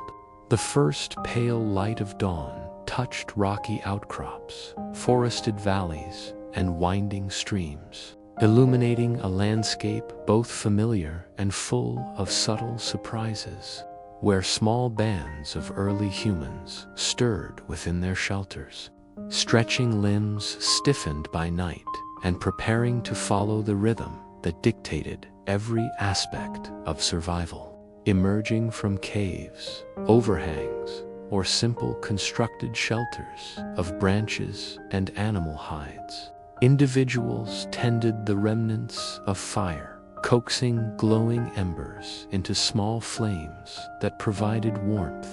the first pale light of dawn touched rocky outcrops, forested valleys, and winding streams, illuminating a landscape both familiar and full of subtle surprises, where small bands of early humans stirred within their shelters, stretching limbs stiffened by night and preparing to follow the rhythm that dictated every aspect of survival. Emerging from caves, overhangs, or simple constructed shelters of branches and animal hides, individuals tended the remnants of fire, coaxing glowing embers into small flames that provided warmth,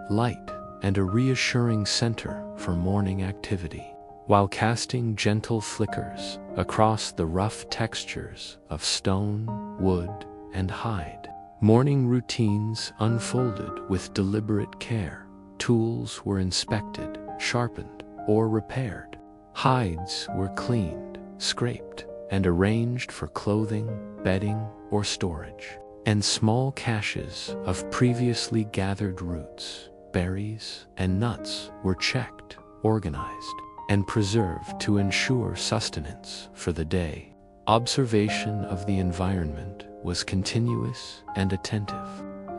light, and a reassuring center for morning activity. while casting gentle flickers across the rough textures of stone, wood, and hide. Morning routines unfolded with deliberate care. Tools were inspected, sharpened, or repaired. Hides were cleaned, scraped, and arranged for clothing, bedding, or storage. And small caches of previously gathered roots, berries, and nuts were checked, organized, and preserved to ensure sustenance for the day. Observation of the environment was continuous and attentive,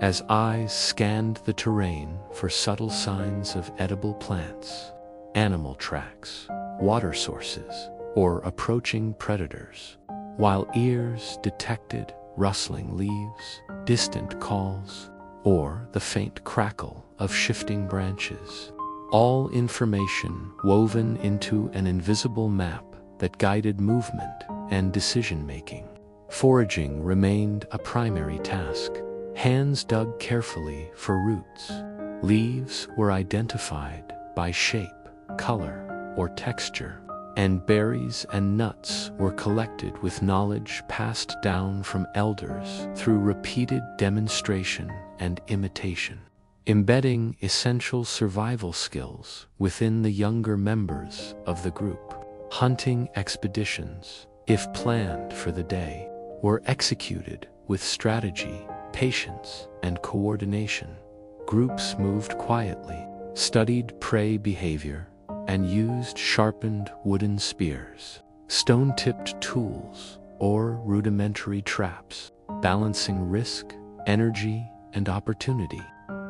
as eyes scanned the terrain for subtle signs of edible plants, animal tracks, water sources, or approaching predators, while ears detected rustling leaves, distant calls, or the faint crackle of shifting branches. All information woven into an invisible map that guided movement and decision-making. Foraging remained a primary task. Hands dug carefully for roots. Leaves were identified by shape, color, or texture, and berries and nuts were collected with knowledge passed down from elders through repeated demonstration and imitation, embedding essential survival skills within the younger members of the group. Hunting expeditions, if planned for the day, were executed with strategy, patience, and coordination. Groups moved quietly, studied prey behavior, and used sharpened wooden spears, stone-tipped tools, or rudimentary traps, balancing risk, energy, and opportunity,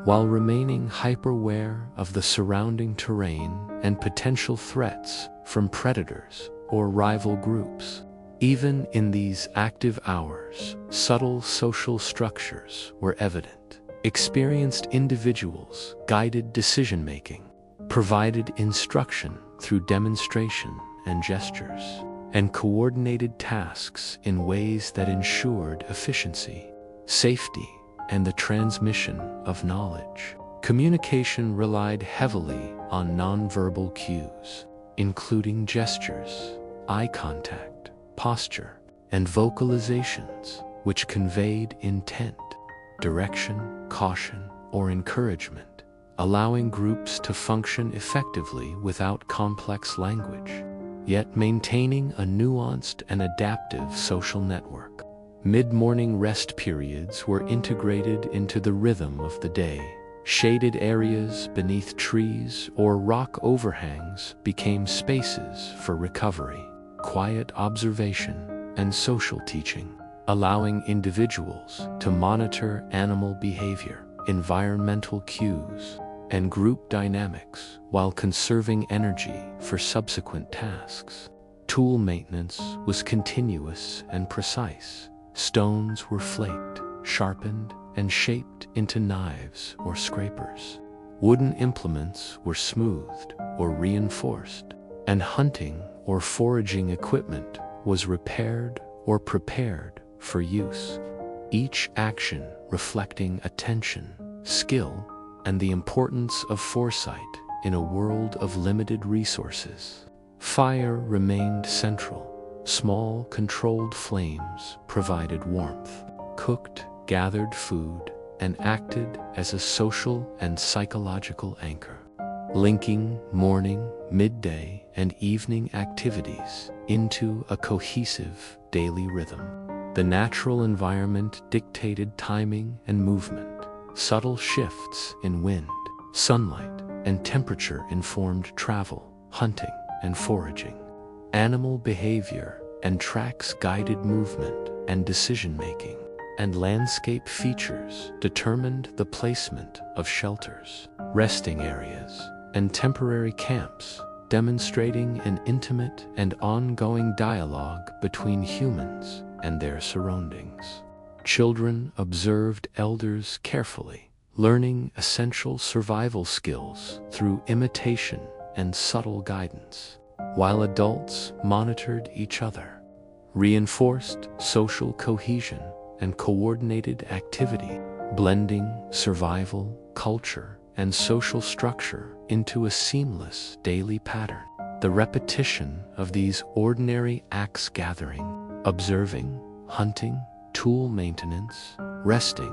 while remaining hyper-aware of the surrounding terrain and potential threats from predators or rival groups. Even in these active hours, subtle social structures were evident. Experienced individuals guided decision-making, provided instruction through demonstration and gestures, and coordinated tasks in ways that ensured efficiency, safety, and the transmission of knowledge. Communication relied heavily on nonverbal cues, including gestures, eye contact, posture, and vocalizations, which conveyed intent, direction, caution, or encouragement, allowing groups to function effectively without complex language, yet maintaining a nuanced and adaptive social network. Mid-morning rest periods were integrated into the rhythm of the day. Shaded areas beneath trees or rock overhangs became spaces for recovery, quiet observation, and social teaching, allowing individuals to monitor animal behavior, environmental cues, and group dynamics while conserving energy for subsequent tasks. Tool maintenance was continuous and precise. Stones were flaked, sharpened, and shaped into knives or scrapers. Wooden implements were smoothed or reinforced, and hunting or foraging equipment was repaired or prepared for use, each action reflecting attention, skill, and the importance of foresight in a world of limited resources. Fire remained central. Small, controlled flames provided warmth, cooked, gathered food, and acted as a social and psychological anchor, linking morning, midday, and evening activities into a cohesive daily rhythm. The natural environment dictated timing and movement. Subtle shifts in wind, sunlight, and temperature informed travel, hunting, and foraging. Animal behavior and tracks guided movement and decision-making, and landscape features determined the placement of shelters, resting areas, and temporary camps, demonstrating an intimate and ongoing dialogue between humans and their surroundings. Children observed elders carefully, learning essential survival skills through imitation and subtle guidance, while adults monitored each other, reinforced social cohesion and coordinated activity, blending survival, culture, and social structure into a seamless daily pattern. The repetition of these ordinary acts, gathering, observing, hunting, tool maintenance, resting,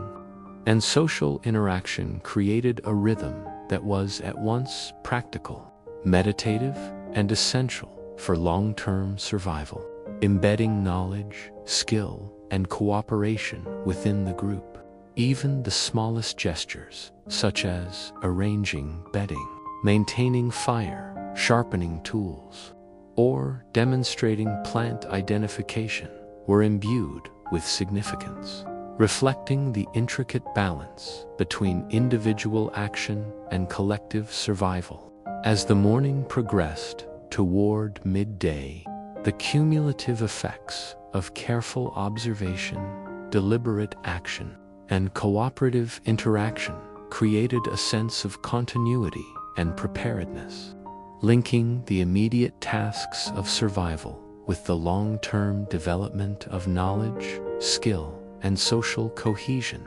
and social interaction, created a rhythm that was at once practical, meditative, and essential for long-term survival, embedding knowledge, skill, and cooperation within the group. Even the smallest gestures, such as arranging bedding, maintaining fire, sharpening tools, or demonstrating plant identification, were imbued with significance, reflecting the intricate balance between individual action and collective survival. As the morning progressed toward midday, the cumulative effects of careful observation, deliberate action, and cooperative interaction created a sense of continuity and preparedness, linking the immediate tasks of survival with the long-term development of knowledge, skill, and social cohesion.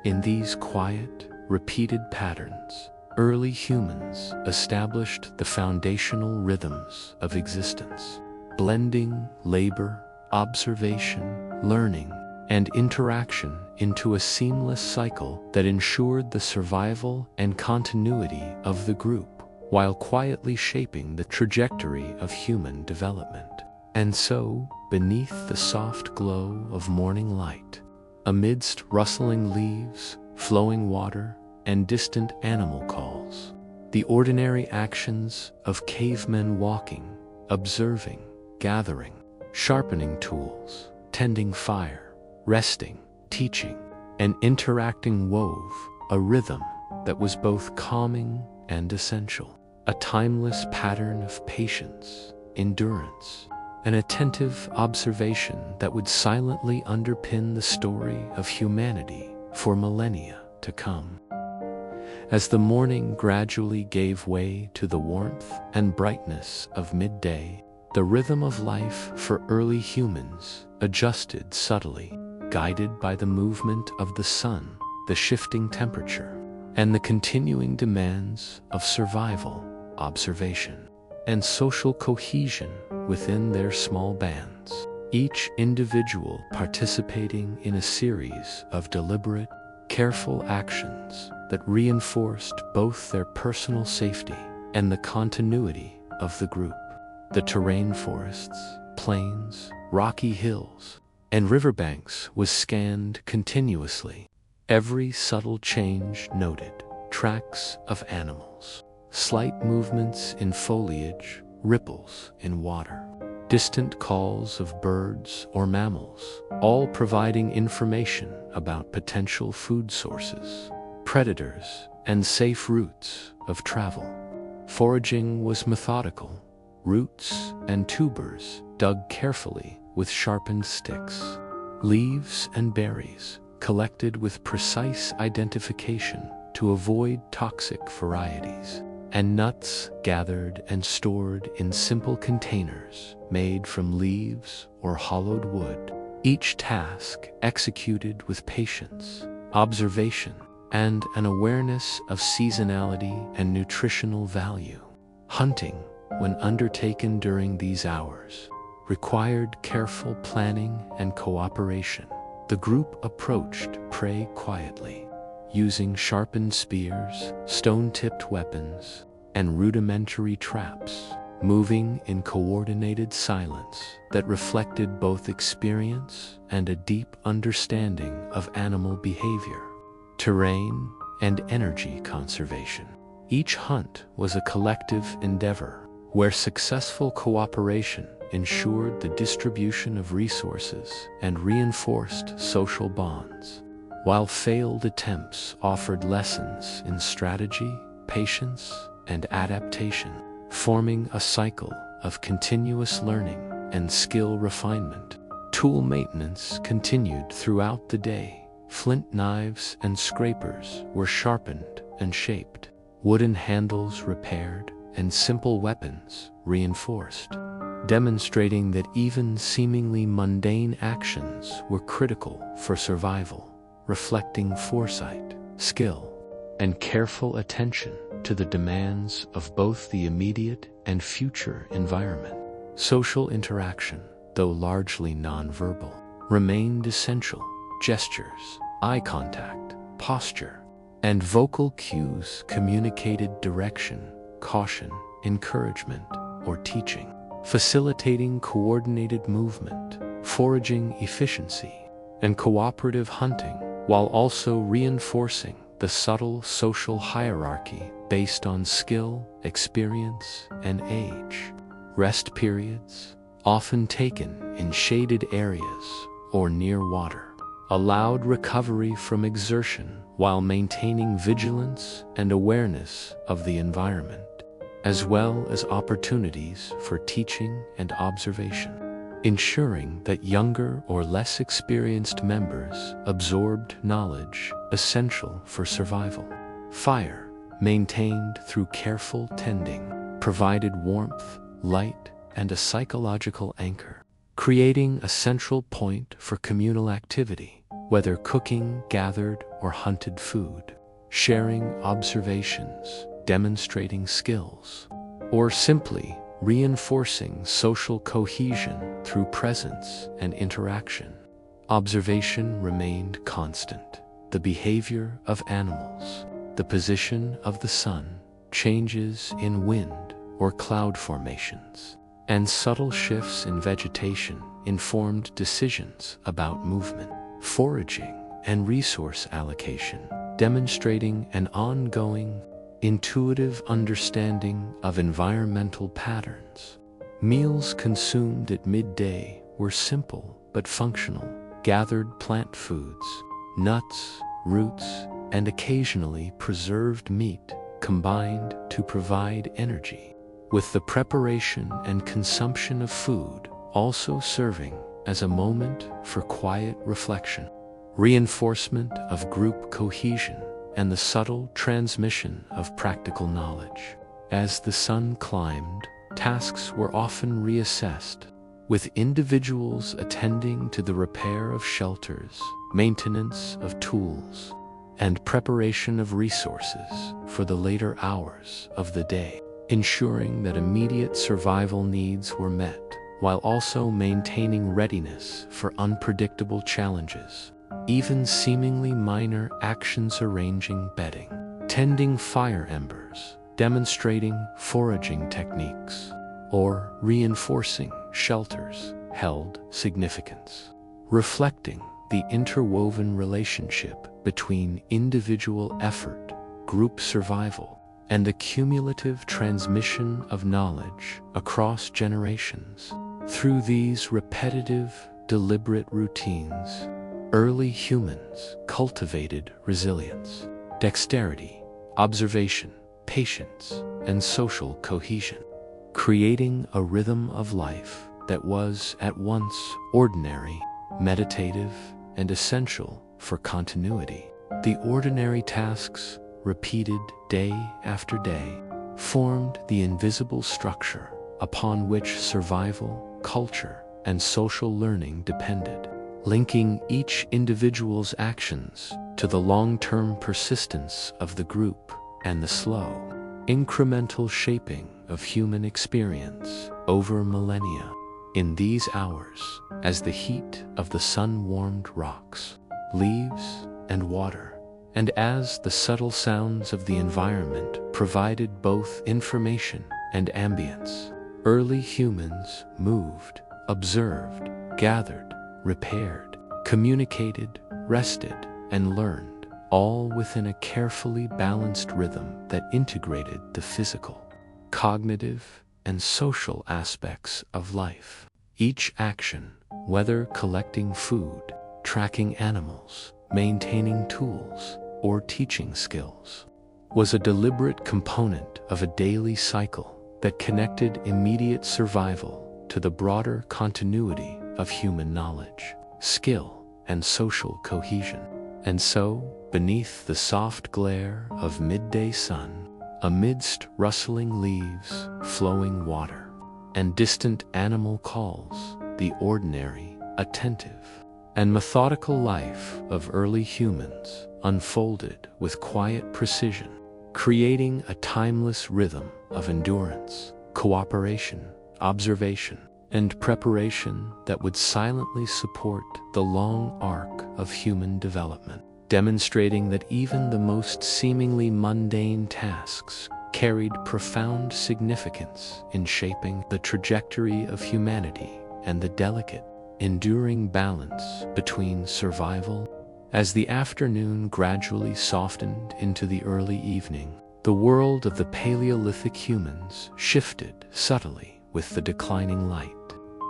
In these quiet, repeated patterns, early humans established the foundational rhythms of existence, blending labor, observation, learning, and interaction into a seamless cycle that ensured the survival and continuity of the group, while quietly shaping the trajectory of human development. And so, beneath the soft glow of morning light, amidst rustling leaves, flowing water, and distant animal calls, the ordinary actions of cavemen, walking, observing, gathering, sharpening tools, tending fire, resting, teaching, and interacting, wove a rhythm that was both calming and essential, a timeless pattern of patience, endurance, and attentive observation that would silently underpin the story of humanity for millennia to come. As the morning gradually gave way to the warmth and brightness of midday, the rhythm of life for early humans adjusted subtly, guided by the movement of the sun, the shifting temperature, and the continuing demands of survival, observation, and social cohesion within their small bands, each individual participating in a series of deliberate, careful actions that reinforced both their personal safety and the continuity of the group. The terrain, forests, plains, rocky hills, and riverbanks was scanned continuously, every subtle change noted, tracks of animals, slight movements in foliage, ripples in water, distant calls of birds or mammals, all providing information about potential food sources, predators, and safe routes of travel. Foraging was methodical, roots and tubers dug carefully with sharpened sticks, leaves and berries collected with precise identification to avoid toxic varieties, and nuts gathered and stored in simple containers made from leaves or hollowed wood, each task executed with patience, observation, and an awareness of seasonality and nutritional value. Hunting, when undertaken during these hours, required careful planning and cooperation. The group approached prey quietly, using sharpened spears, stone-tipped weapons, and rudimentary traps, moving in coordinated silence that reflected both experience and a deep understanding of animal behavior, terrain, and energy conservation. Each hunt was a collective endeavor, where successful cooperation ensured the distribution of resources and reinforced social bonds, while failed attempts offered lessons in strategy, patience, and adaptation, forming a cycle of continuous learning and skill refinement. Tool maintenance continued throughout the day. Flint knives and scrapers were sharpened and shaped, wooden handles repaired, and simple weapons reinforced, demonstrating that even seemingly mundane actions were critical for survival, reflecting foresight, skill, and careful attention to the demands of both the immediate and future environment. Social interaction, though largely nonverbal, remained essential. Gestures, eye contact, posture, and vocal cues communicated direction, caution, encouragement, or teaching, facilitating coordinated movement, foraging efficiency, and cooperative hunting, while also reinforcing the subtle social hierarchy based on skill, experience, and age. Rest periods, often taken in shaded areas or near water, allowed recovery from exertion while maintaining vigilance and awareness of the environment, as well as opportunities for teaching and observation, ensuring that younger or less experienced members absorbed knowledge essential for survival. Fire, maintained through careful tending, provided warmth, light, and a psychological anchor, creating a central point for communal activity, whether cooking, gathered, or hunted food, sharing observations, demonstrating skills, or simply reinforcing social cohesion through presence and interaction. Observation remained constant. The behavior of animals, the position of the sun, changes in wind or cloud formations, and subtle shifts in vegetation informed decisions about movement, foraging, and resource allocation, demonstrating an ongoing, intuitive understanding of environmental patterns. Meals consumed at midday were simple but functional, gathered plant foods, nuts, roots, and occasionally preserved meat combined to provide energy, with the preparation and consumption of food also serving as a moment for quiet reflection, reinforcement of group cohesion, and the subtle transmission of practical knowledge. As the sun climbed, tasks were often reassessed, with individuals attending to the repair of shelters, maintenance of tools, and preparation of resources for the later hours of the day, ensuring that immediate survival needs were met, while also maintaining readiness for unpredictable challenges. Even seemingly minor actions, arranging bedding, tending fire embers, demonstrating foraging techniques, or reinforcing shelters, held significance, reflecting the interwoven relationship between individual effort, group survival, and the cumulative transmission of knowledge across generations. Through these repetitive, deliberate routines, early humans cultivated resilience, dexterity, observation, patience, and social cohesion, creating a rhythm of life that was at once ordinary, meditative, and essential for continuity. The ordinary tasks, repeated day after day, formed the invisible structure upon which survival, culture, and social learning depended, linking each individual's actions to the long-term persistence of the group and the slow, incremental shaping of human experience over millennia. In these hours, as the heat of the sun warmed rocks, leaves, and water, and as the subtle sounds of the environment provided both information and ambience, early humans moved, observed, gathered, repaired, communicated, rested, and learned, all within a carefully balanced rhythm that integrated the physical, cognitive, and social aspects of life. Each action, whether collecting food, tracking animals, maintaining tools, or teaching skills, was a deliberate component of a daily cycle that connected immediate survival to the broader continuity of human knowledge, skill, and social cohesion. And so, beneath the soft glare of midday sun, amidst rustling leaves, flowing water, and distant animal calls, the ordinary, attentive, and methodical life of early humans unfolded with quiet precision, creating a timeless rhythm of endurance, cooperation, observation, and preparation that would silently support the long arc of human development, demonstrating that even the most seemingly mundane tasks carried profound significance in shaping the trajectory of humanity and the delicate, enduring balance between survival. As the afternoon gradually softened into the early evening, the world of the Paleolithic humans shifted subtly with the declining light,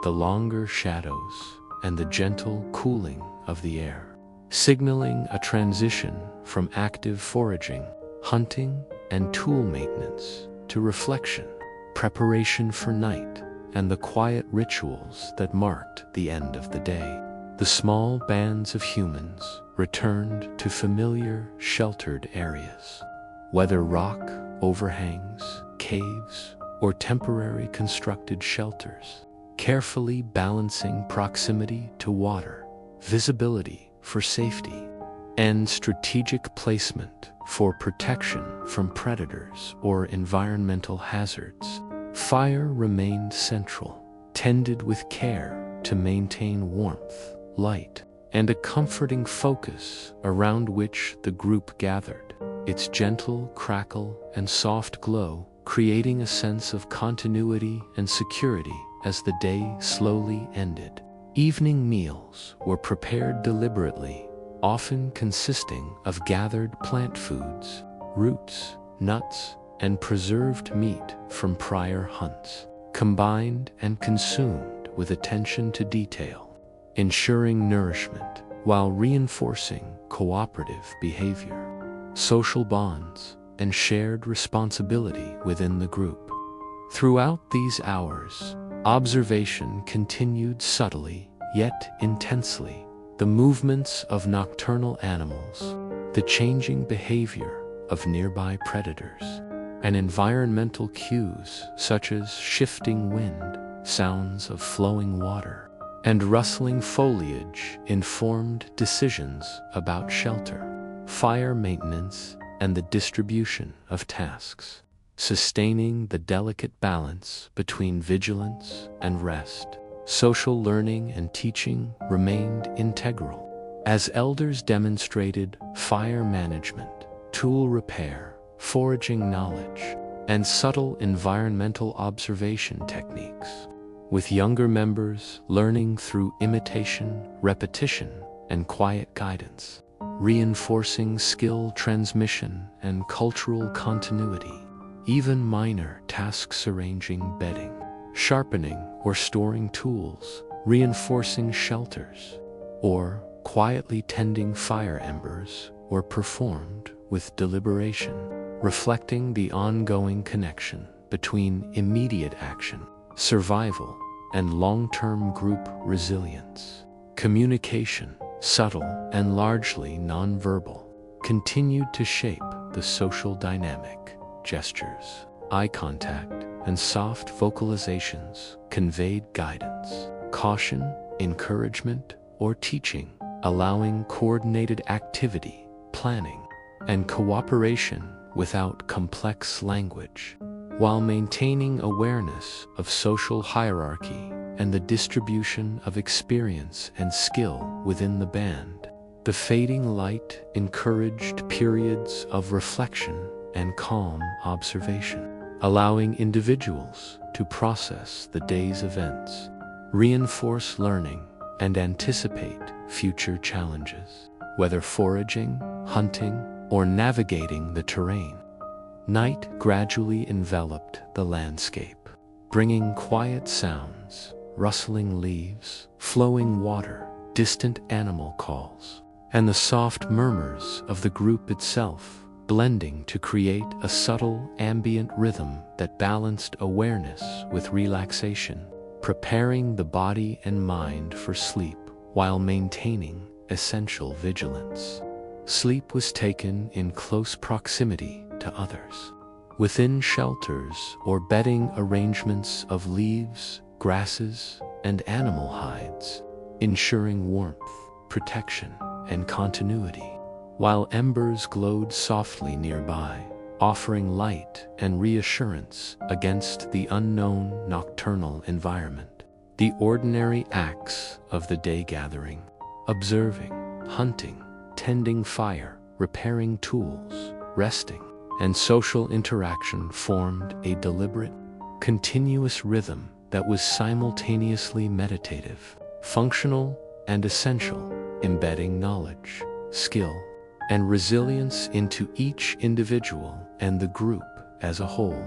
the longer shadows, and the gentle cooling of the air, signaling a transition from active foraging, hunting, and tool maintenance to reflection, preparation for night, and the quiet rituals that marked the end of the day. The small bands of humans returned to familiar, sheltered areas, whether rock overhangs, caves, or temporary constructed shelters, carefully balancing proximity to water, visibility for safety, and strategic placement for protection from predators or environmental hazards. Fire remained central, tended with care to maintain warmth, light, and a comforting focus around which the group gathered, its gentle crackle and soft glow creating a sense of continuity and security as the day slowly ended. Evening meals were prepared deliberately, often consisting of gathered plant foods, roots, nuts, and preserved meat from prior hunts, combined and consumed with attention to detail, ensuring nourishment while reinforcing cooperative behavior, social bonds, and shared responsibility within the group. Throughout these hours, observation continued subtly yet intensely. The movements of nocturnal animals, the changing behavior of nearby predators, and environmental cues such as shifting wind, sounds of flowing water, and rustling foliage informed decisions about shelter, fire maintenance, and the distribution of tasks, sustaining the delicate balance between vigilance and rest. Social learning and teaching remained integral, as elders demonstrated fire management, tool repair, foraging knowledge, and subtle environmental observation techniques, with younger members learning through imitation, repetition, and quiet guidance, reinforcing skill transmission and cultural continuity. Even minor tasks arranging bedding, sharpening or storing tools, reinforcing shelters, or quietly tending fire embers were performed with deliberation, reflecting the ongoing connection between immediate action, survival, and long-term group resilience. Communication, subtle and largely nonverbal, continued to shape the social dynamic. Gestures, eye contact, and soft vocalizations conveyed guidance, caution, encouragement, or teaching, allowing coordinated activity, planning, and cooperation without complex language, while maintaining awareness of social hierarchy and the distribution of experience and skill within the band. The fading light encouraged periods of reflection and calm observation, allowing individuals to process the day's events, reinforce learning, and anticipate future challenges, whether foraging, hunting, or navigating the terrain. Night gradually enveloped the landscape, bringing quiet sounds, rustling leaves, flowing water, distant animal calls, and the soft murmurs of the group itself, blending to create a subtle ambient rhythm that balanced awareness with relaxation, preparing the body and mind for sleep while maintaining essential vigilance. Sleep was taken in close proximity to others, within shelters or bedding arrangements of leaves, grasses, and animal hides, ensuring warmth, protection and continuity, while embers glowed softly nearby, offering light and reassurance against the unknown nocturnal environment. The ordinary acts of the day gathering, observing, hunting, tending fire, repairing tools, resting, and social interaction formed a deliberate, continuous rhythm that was simultaneously meditative, functional, and essential, embedding knowledge, skill, and resilience into each individual and the group as a whole.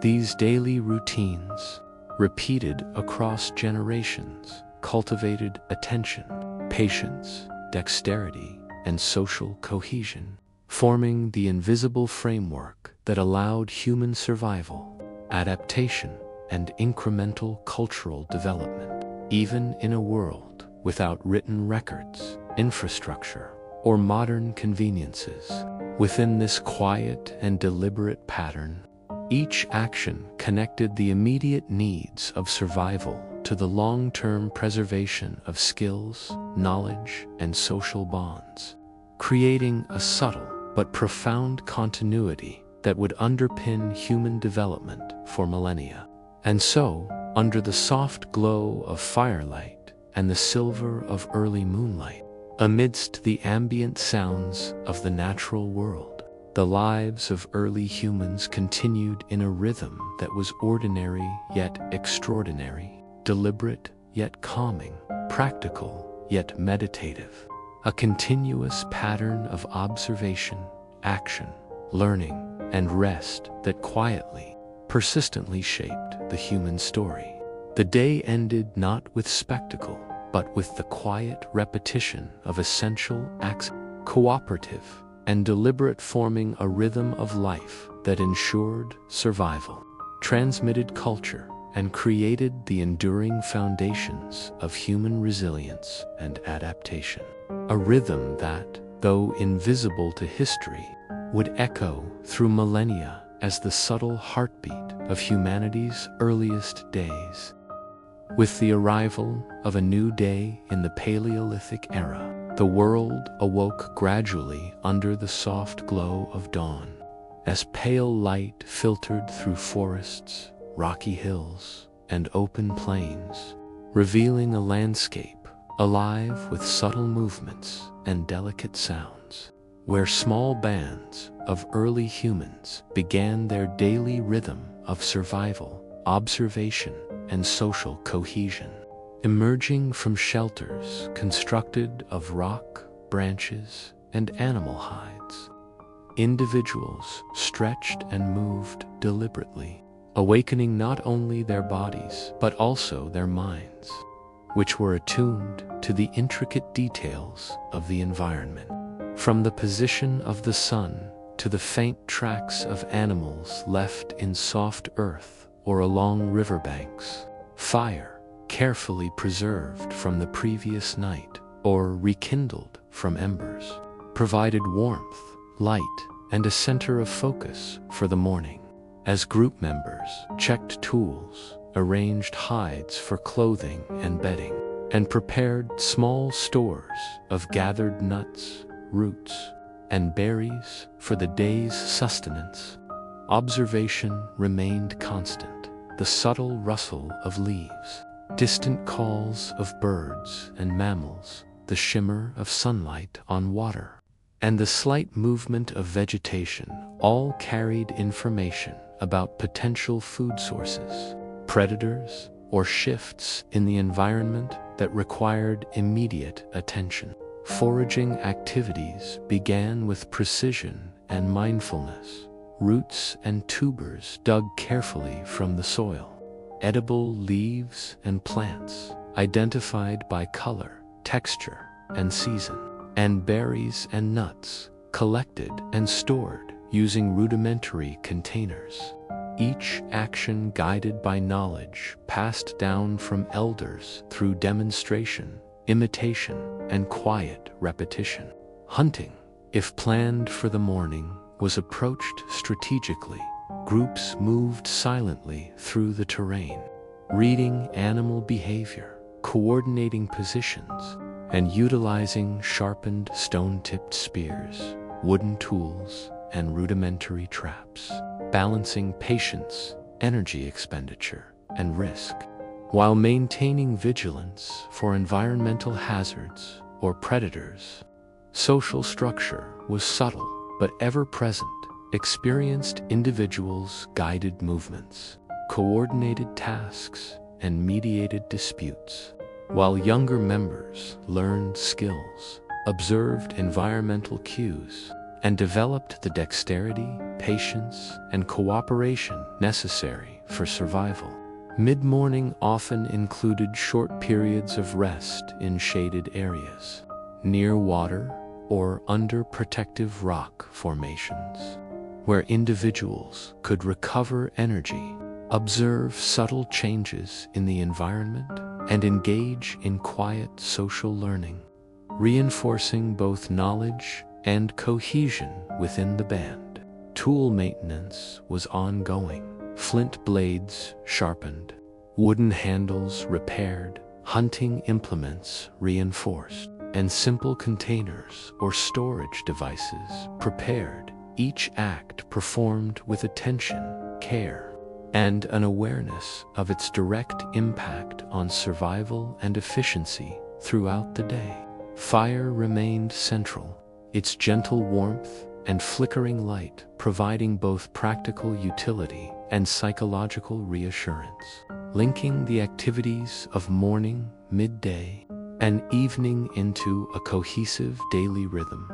These daily routines, repeated across generations, cultivated attention, patience, dexterity, and social cohesion, forming the invisible framework that allowed human survival, adaptation, and incremental cultural development, even in a world without written records, infrastructure, or modern conveniences. Within this quiet and deliberate pattern, each action connected the immediate needs of survival to the long-term preservation of skills, knowledge, and social bonds, creating a subtle but profound continuity that would underpin human development for millennia. And so, under the soft glow of firelight and the silver of early moonlight, amidst the ambient sounds of the natural world, the lives of early humans continued in a rhythm that was ordinary yet extraordinary, deliberate yet calming, practical yet meditative, a continuous pattern of observation, action, learning, and rest that quietly, persistently shaped the human story. The day ended not with spectacle, but with the quiet repetition of essential acts, cooperative and deliberate, forming a rhythm of life that ensured survival, transmitted culture, and created the enduring foundations of human resilience and adaptation. A rhythm that, though invisible to history, would echo through millennia as the subtle heartbeat of humanity's earliest days. With the arrival of a new day in the Paleolithic era, the world awoke gradually under the soft glow of dawn, as pale light filtered through forests, rocky hills, and open plains, revealing a landscape alive with subtle movements and delicate sounds, where small bands of early humans began their daily rhythm of survival, observation, and social cohesion. Emerging from shelters constructed of rock, branches, and animal hides, individuals stretched and moved deliberately, awakening not only their bodies but also their minds, which were attuned to the intricate details of the environment. From the position of the sun to the faint tracks of animals left in soft earth or along riverbanks, fire, carefully preserved from the previous night or rekindled from embers, provided warmth, light, and a center of focus for the morning. As group members checked tools, arranged hides for clothing and bedding, and prepared small stores of gathered nuts, roots, and berries for the day's sustenance, observation remained constant. The subtle rustle of leaves, distant calls of birds and mammals, the shimmer of sunlight on water, and the slight movement of vegetation all carried information about potential food sources, predators, or shifts in the environment that required immediate attention. Foraging activities began with precision and mindfulness. Roots and tubers dug carefully from the soil. Edible leaves and plants, identified by color, texture, and season. And berries and nuts, collected and stored using rudimentary containers. Each action guided by knowledge passed down from elders through demonstration, imitation, and quiet repetition. Hunting, if planned for the morning, was approached strategically. Groups moved silently through the terrain, reading animal behavior, coordinating positions, and utilizing sharpened stone-tipped spears, wooden tools, and rudimentary traps, balancing patience, energy expenditure, and risk, while maintaining vigilance for environmental hazards or predators. Social structure was subtle but ever-present, experienced individuals guided movements, coordinated tasks, and mediated disputes, while younger members learned skills, observed environmental cues, and developed the dexterity, patience, and cooperation necessary for survival. Mid-morning often included short periods of rest in shaded areas, near water or under protective rock formations, where individuals could recover energy, observe subtle changes in the environment, and engage in quiet social learning, reinforcing both knowledge and cohesion within the band. Tool maintenance was ongoing, flint blades sharpened, wooden handles repaired, hunting implements reinforced, and simple containers or storage devices prepared, each act performed with attention, care, and an awareness of its direct impact on survival and efficiency throughout the day. Fire remained central, its gentle warmth and flickering light providing both practical utility and psychological reassurance, linking the activities of morning, midday, and evening into a cohesive daily rhythm.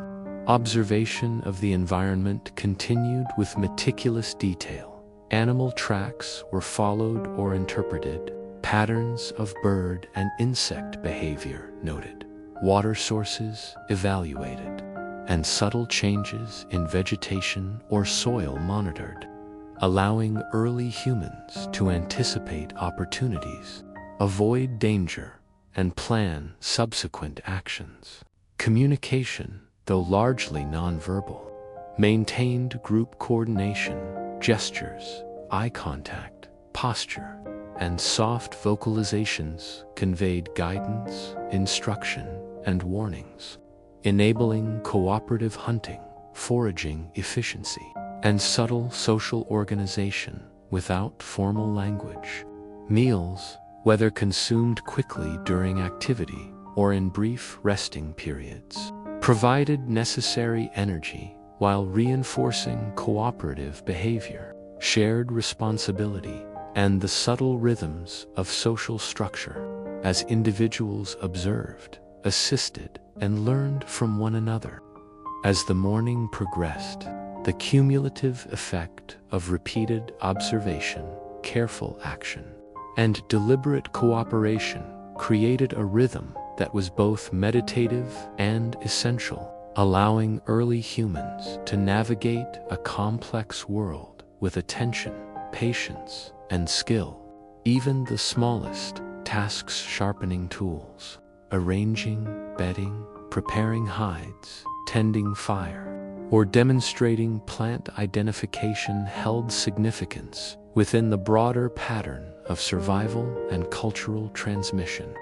Observation of the environment continued with meticulous detail. Animal tracks were followed or interpreted, patterns of bird and insect behavior noted, water sources evaluated, and subtle changes in vegetation or soil monitored, allowing early humans to anticipate opportunities, avoid danger, and plan subsequent actions. Communication, though largely nonverbal, maintained group coordination. Gestures, eye contact, posture, and soft vocalizations conveyed guidance, instruction, and warnings, enabling cooperative hunting, foraging efficiency, and subtle social organization without formal language. Meals, whether consumed quickly during activity or in brief resting periods, provided necessary energy while reinforcing cooperative behavior, shared responsibility, and the subtle rhythms of social structure, as individuals observed, assisted, and learned from one another. As the morning progressed, the cumulative effect of repeated observation, careful action, and deliberate cooperation created a rhythm that was both meditative and essential, allowing early humans to navigate a complex world with attention, patience, and skill. Even the smallest tasks, sharpening tools, arranging bedding, preparing hides, tending fire, or demonstrating plant identification held significance within the broader pattern of survival and cultural transmission,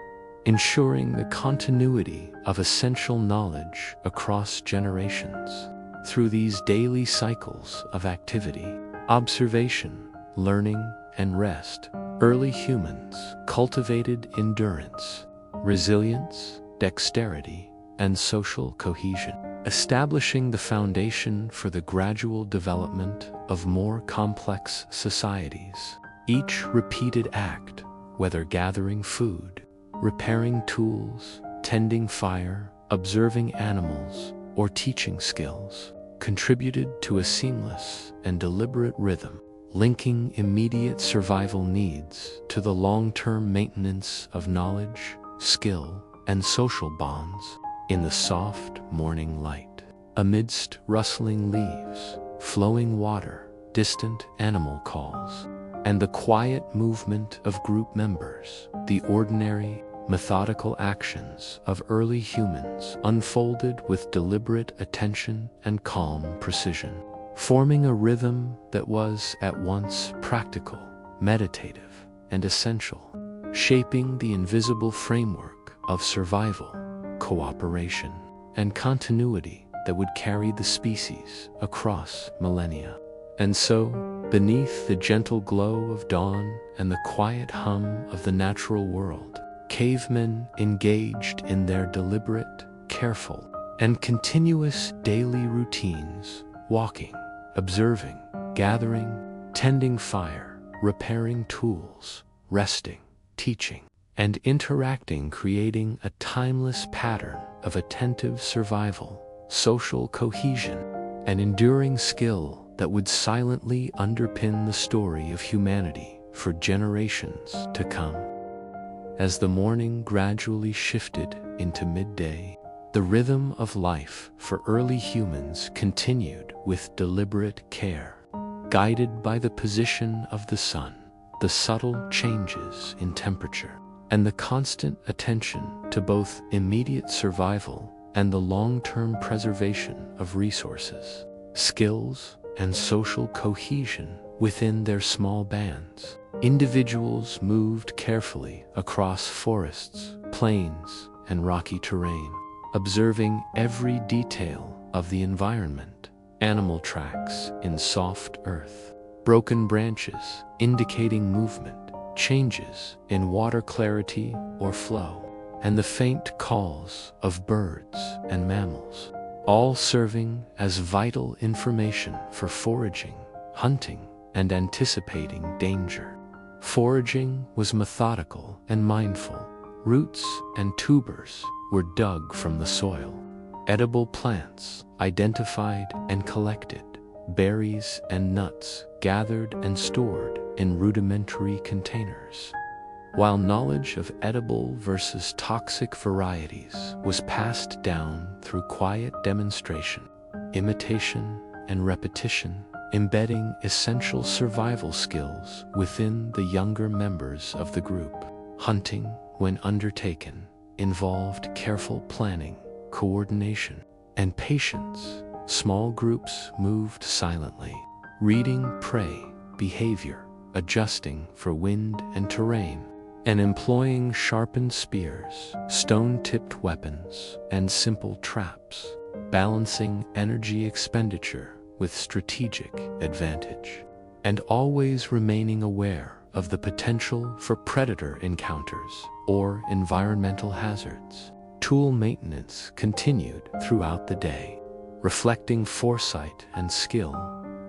ensuring the continuity of essential knowledge across generations. Through these daily cycles of activity, observation, learning, and rest, early humans cultivated endurance, resilience, dexterity, and social cohesion, establishing the foundation for the gradual development of more complex societies. Each repeated act, whether gathering food, repairing tools, tending fire, observing animals, or teaching skills, contributed to a seamless and deliberate rhythm, linking immediate survival needs to the long-term maintenance of knowledge, skill, and social bonds. In the soft morning light, amidst rustling leaves, flowing water, distant animal calls, and the quiet movement of group members, the ordinary, methodical actions of early humans unfolded with deliberate attention and calm precision, forming a rhythm that was at once practical, meditative, and essential, shaping the invisible framework of survival, cooperation and continuity that would carry the species across millennia. And so, beneath the gentle glow of dawn and the quiet hum of the natural world, cavemen engaged in their deliberate, careful, and continuous daily routines, walking, observing, gathering, tending fire, repairing tools, resting, teaching, and interacting, creating a timeless pattern of attentive survival, social cohesion, and enduring skill that would silently underpin the story of humanity for generations to come. As the morning gradually shifted into midday, the rhythm of life for early humans continued with deliberate care, guided by the position of the sun, the subtle changes in temperature, and the constant attention to both immediate survival and the long-term preservation of resources, skills, and social cohesion within their small bands. Individuals moved carefully across forests, plains, and rocky terrain, observing every detail of the environment: animal tracks in soft earth, broken branches indicating movement, changes in water clarity or flow, and the faint calls of birds and mammals, all serving as vital information for foraging, hunting, and anticipating danger. Foraging was methodical and mindful. Roots and tubers were dug from the soil, edible plants identified and collected, berries and nuts gathered and stored in rudimentary containers. While knowledge of edible versus toxic varieties was passed down through quiet demonstration, imitation, and repetition, embedding essential survival skills within the younger members of the group. Hunting, when undertaken, involved careful planning, coordination, and patience. Small groups moved silently, reading prey behavior, adjusting for wind and terrain, and employing sharpened spears, stone-tipped weapons, and simple traps, balancing energy expenditure with strategic advantage, and always remaining aware of the potential for predator encounters or environmental hazards. Tool maintenance continued throughout the day, reflecting foresight and skill.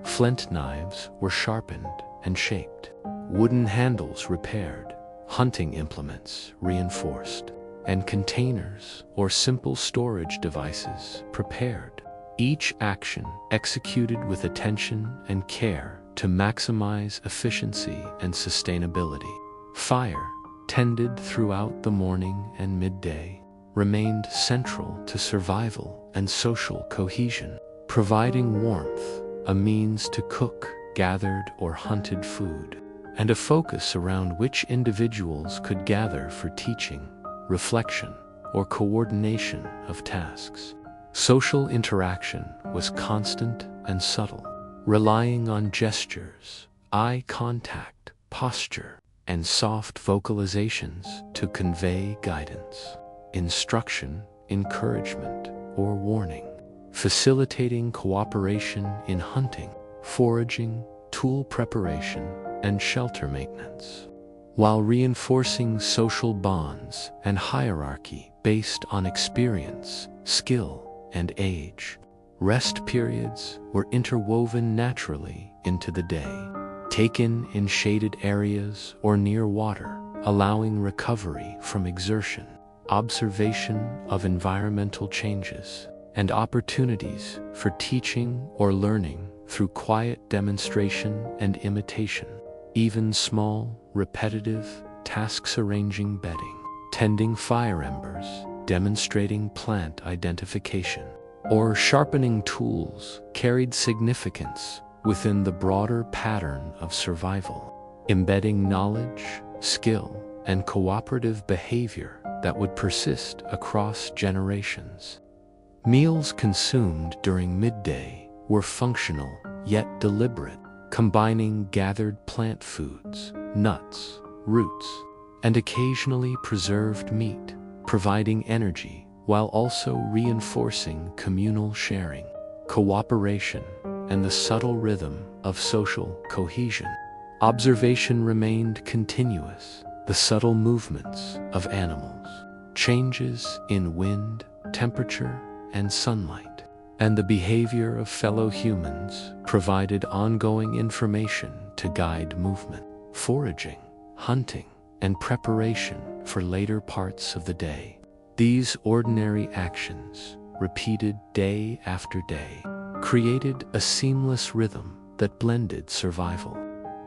Flint knives were sharpened and shaped, wooden handles repaired, hunting implements reinforced, and containers or simple storage devices prepared. Each action executed with attention and care to maximize efficiency and sustainability. Fire, tended throughout the morning and midday, remained central to survival and social cohesion, providing warmth, a means to cook gathered or hunted food, and a focus around which individuals could gather for teaching, reflection, or coordination of tasks. Social interaction was constant and subtle, relying on gestures, eye contact, posture, and soft vocalizations to convey guidance, instruction, encouragement, or warning, facilitating cooperation in hunting, foraging, tool preparation, and shelter maintenance, while reinforcing social bonds and hierarchy based on experience, skill, and age. Rest periods were interwoven naturally into the day, taken in shaded areas or near water, allowing recovery from exertion, observation of environmental changes, and opportunities for teaching or learning through quiet demonstration and imitation. Even small, repetitive tasks, arranging bedding, tending fire embers, demonstrating plant identification, or sharpening tools, carried significance within the broader pattern of survival, embedding knowledge, skill, and cooperative behavior that would persist across generations. Meals consumed during midday were functional yet deliberate, combining gathered plant foods, nuts, roots, and occasionally preserved meat, providing energy while also reinforcing communal sharing, cooperation, and the subtle rhythm of social cohesion. Observation remained continuous. The subtle movements of animals, changes in wind, temperature, and sunlight, and the behavior of fellow humans provided ongoing information to guide movement, foraging, hunting, and preparation for later parts of the day. These ordinary actions, repeated day after day, created a seamless rhythm that blended survival,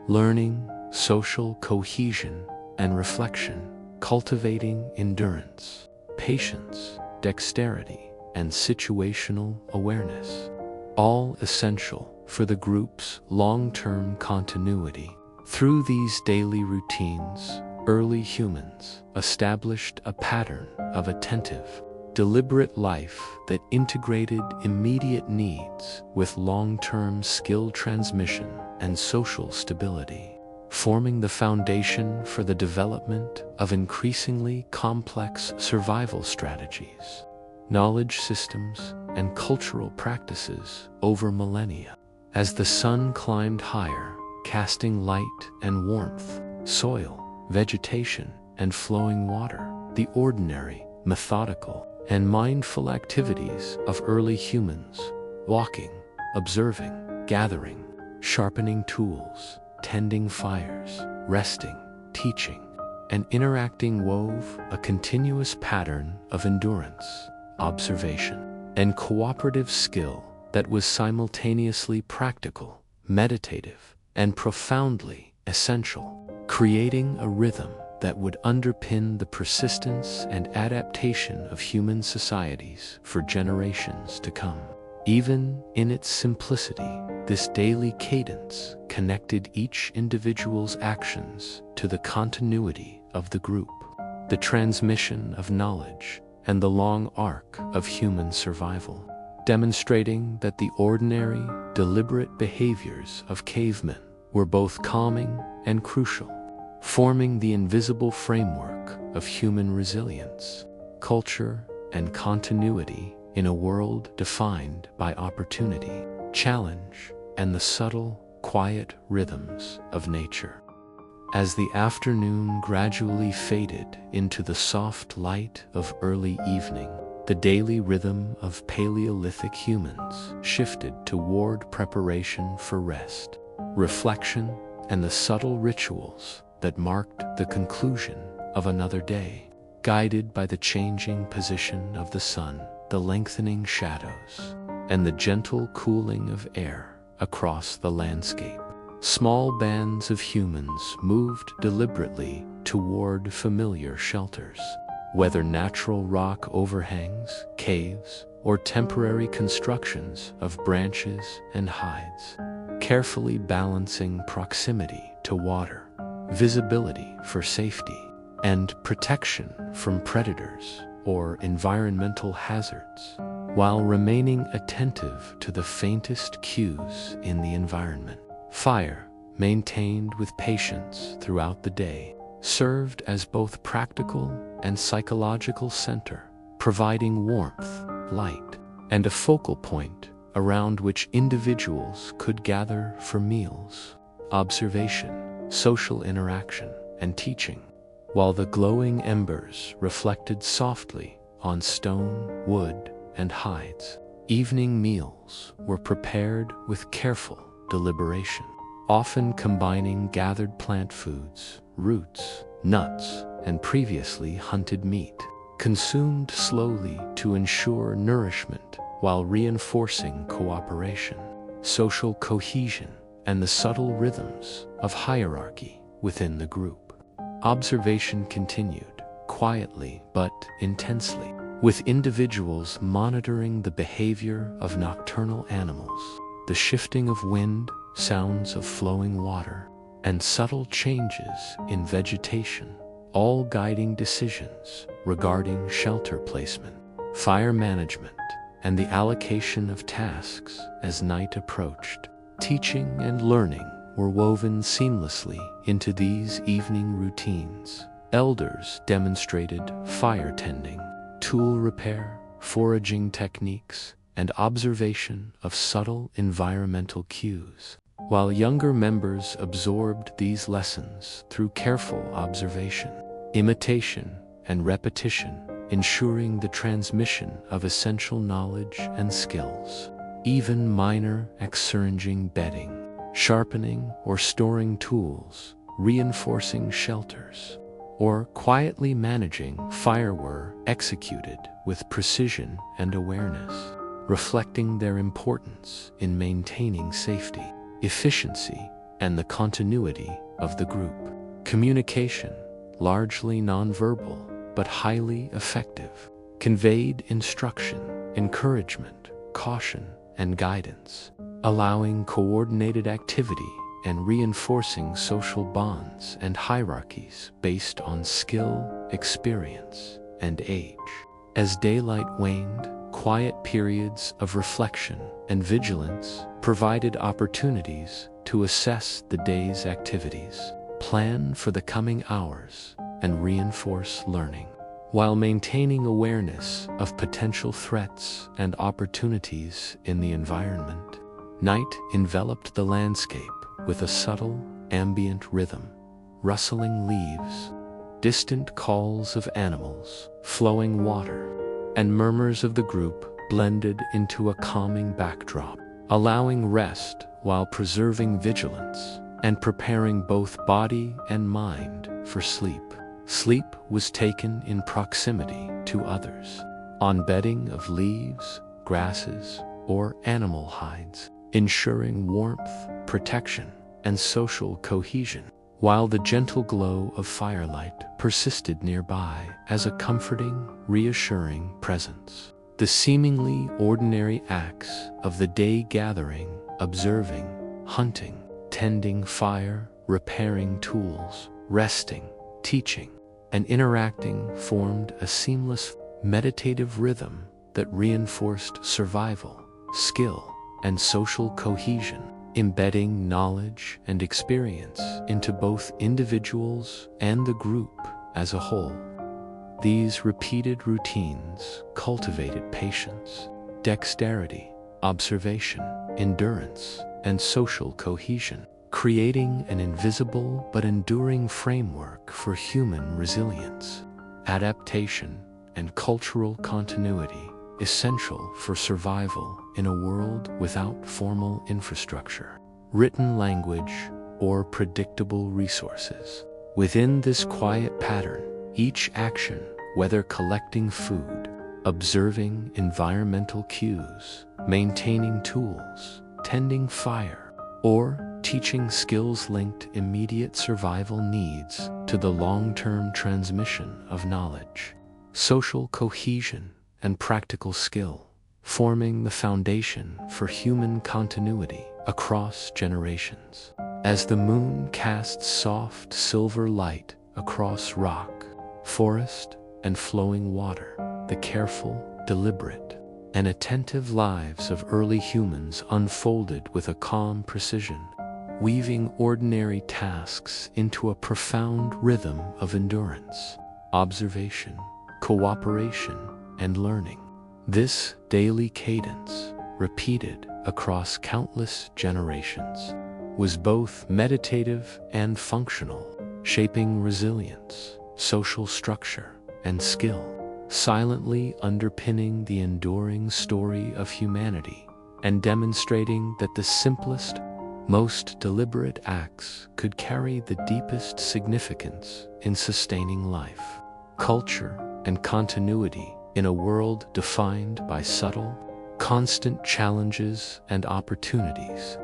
learning, social cohesion, and reflection, cultivating endurance, patience, dexterity, and situational awareness, all essential for the group's long-term continuity. Through these daily routines, early humans established a pattern of attentive, deliberate life that integrated immediate needs with long-term skill transmission and social stability, forming the foundation for the development of increasingly complex survival strategies, knowledge systems, and cultural practices over millennia. As the sun climbed higher, casting light and warmth, soil, vegetation, and flowing water, the ordinary, methodical, and mindful activities of early humans, walking, observing, gathering, sharpening tools, tending fires, resting, teaching, and interacting wove a continuous pattern of endurance, observation, and cooperative skill that was simultaneously practical, meditative, and profoundly essential, creating a rhythm that would underpin the persistence and adaptation of human societies for generations to come. Even in its simplicity, this daily cadence connected each individual's actions to the continuity of the group, the transmission of knowledge, and the long arc of human survival, demonstrating that the ordinary, deliberate behaviors of cavemen were both calming and crucial, forming the invisible framework of human resilience, culture, and continuity in a world defined by opportunity, challenge, and the subtle, quiet rhythms of nature. As the afternoon gradually faded into the soft light of early evening, the daily rhythm of Paleolithic humans shifted toward preparation for rest, reflection, and the subtle rituals that marked the conclusion of another day, guided by the changing position of the sun, the lengthening shadows, and the gentle cooling of air across the landscape. Small bands of humans moved deliberately toward familiar shelters, whether natural rock overhangs, caves, or temporary constructions of branches and hides, carefully balancing proximity to water, visibility for safety, and protection from predators or environmental hazards, while remaining attentive to the faintest cues in the environment. Fire, maintained with patience throughout the day, served as both practical and psychological center, providing warmth, light, and a focal point around which individuals could gather for meals, observation, social interaction, and teaching, while the glowing embers reflected softly on stone, wood, and hides. Evening meals were prepared with careful deliberation, often combining gathered plant foods, roots, nuts, and previously hunted meat, consumed slowly to ensure nourishment while reinforcing cooperation, social cohesion, and the subtle rhythms of hierarchy within the group. Observation continued, quietly but intensely, with individuals monitoring the behavior of nocturnal animals, the shifting of wind, sounds of flowing water, and subtle changes in vegetation, all guiding decisions regarding shelter placement, fire management, and the allocation of tasks as night approached. Teaching and learning were woven seamlessly into these evening routines. Elders demonstrated fire tending, tool repair, foraging techniques, and observation of subtle environmental cues, while younger members absorbed these lessons through careful observation, imitation, and repetition, ensuring the transmission of essential knowledge and skills. Even minor exchanging bedding, sharpening or storing tools, reinforcing shelters, or quietly managing fire were executed with precision and awareness, reflecting their importance in maintaining safety, efficiency, and the continuity of the group. Communication, largely nonverbal but highly effective, conveyed instruction, encouragement, caution, and guidance, allowing coordinated activity and reinforcing social bonds and hierarchies based on skill, experience, and age. As daylight waned, quiet periods of reflection and vigilance provided opportunities to assess the day's activities, plan for the coming hours, and reinforce learning, while maintaining awareness of potential threats and opportunities in the environment. Night enveloped the landscape with a subtle, ambient rhythm, rustling leaves, distant calls of animals, flowing water, and murmurs of the group blended into a calming backdrop, allowing rest while preserving vigilance and preparing both body and mind for sleep. Sleep was taken in proximity to others, on bedding of leaves, grasses, or animal hides, ensuring warmth, protection, and social cohesion, while the gentle glow of firelight persisted nearby as a comforting, reassuring presence. The seemingly ordinary acts of the day gathering, observing, hunting, tending fire, repairing tools, resting, teaching, and interacting formed a seamless, meditative rhythm that reinforced survival, skill, and social cohesion, embedding knowledge and experience into both individuals and the group as a whole. These repeated routines cultivated patience, dexterity, observation, endurance, and social cohesion, creating an invisible but enduring framework for human resilience, adaptation, and cultural continuity, essential for survival in a world without formal infrastructure, written language, or predictable resources. Within this quiet pattern, each action, whether collecting food, observing environmental cues, maintaining tools, tending fire, or teaching skills linked immediate survival needs to the long-term transmission of knowledge, social cohesion, and practical skill, forming the foundation for human continuity across generations. As the moon casts soft silver light across rock, forest, and flowing water, the careful, deliberate, and attentive lives of early humans unfolded with a calm precision, weaving ordinary tasks into a profound rhythm of endurance, observation, cooperation, and learning. This daily cadence, repeated across countless generations, was both meditative and functional, shaping resilience, social structure, and skill, silently underpinning the enduring story of humanity and demonstrating that the simplest, most deliberate acts could carry the deepest significance in sustaining life, culture, and continuity in a world defined by subtle, constant challenges and opportunities.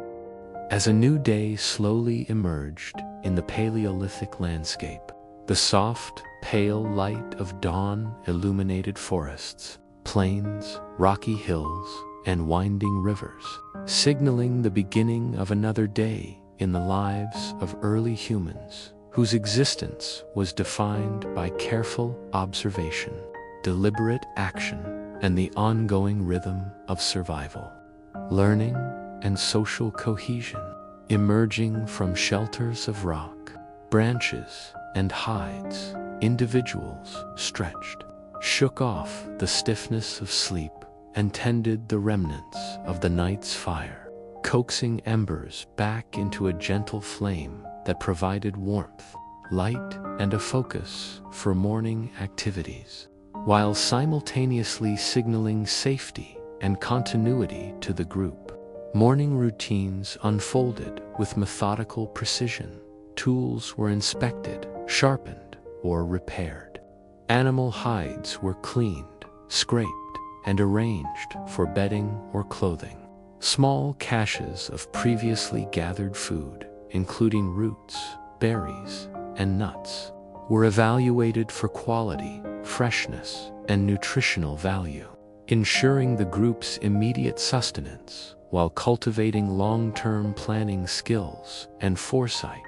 As a new day slowly emerged in the Paleolithic landscape, the soft, pale light of dawn illuminated forests, plains, rocky hills, and winding rivers, signaling the beginning of another day in the lives of early humans, whose existence was defined by careful observation, deliberate action, and the ongoing rhythm of survival, learning, and social cohesion. Emerging from shelters of rock, branches, and hides, individuals stretched, shook off the stiffness of sleep, and tended the remnants of the night's fire, coaxing embers back into a gentle flame that provided warmth, light, and a focus for morning activities, while simultaneously signaling safety and continuity to the group. Morning routines unfolded with methodical precision. Tools were inspected, sharpened, or repaired. Animal hides were cleaned, scraped, and arranged for bedding or clothing. Small caches of previously gathered food, including roots, berries, and nuts, were evaluated for quality, freshness, and nutritional value, ensuring the group's immediate sustenance while cultivating long-term planning skills and foresight.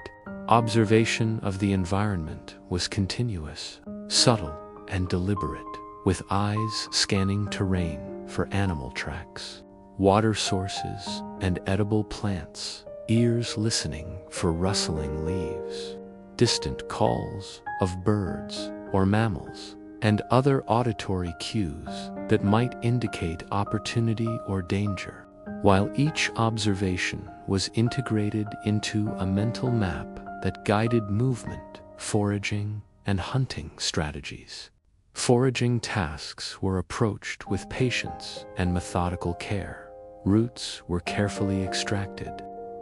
Observation of the environment was continuous, subtle, and deliberate, with eyes scanning terrain for animal tracks, water sources, and edible plants, ears listening for rustling leaves, distant calls of birds or mammals, and other auditory cues that might indicate opportunity or danger. While each observation was integrated into a mental map that guided movement, foraging, and hunting strategies. Foraging tasks were approached with patience and methodical care. Roots were carefully extracted,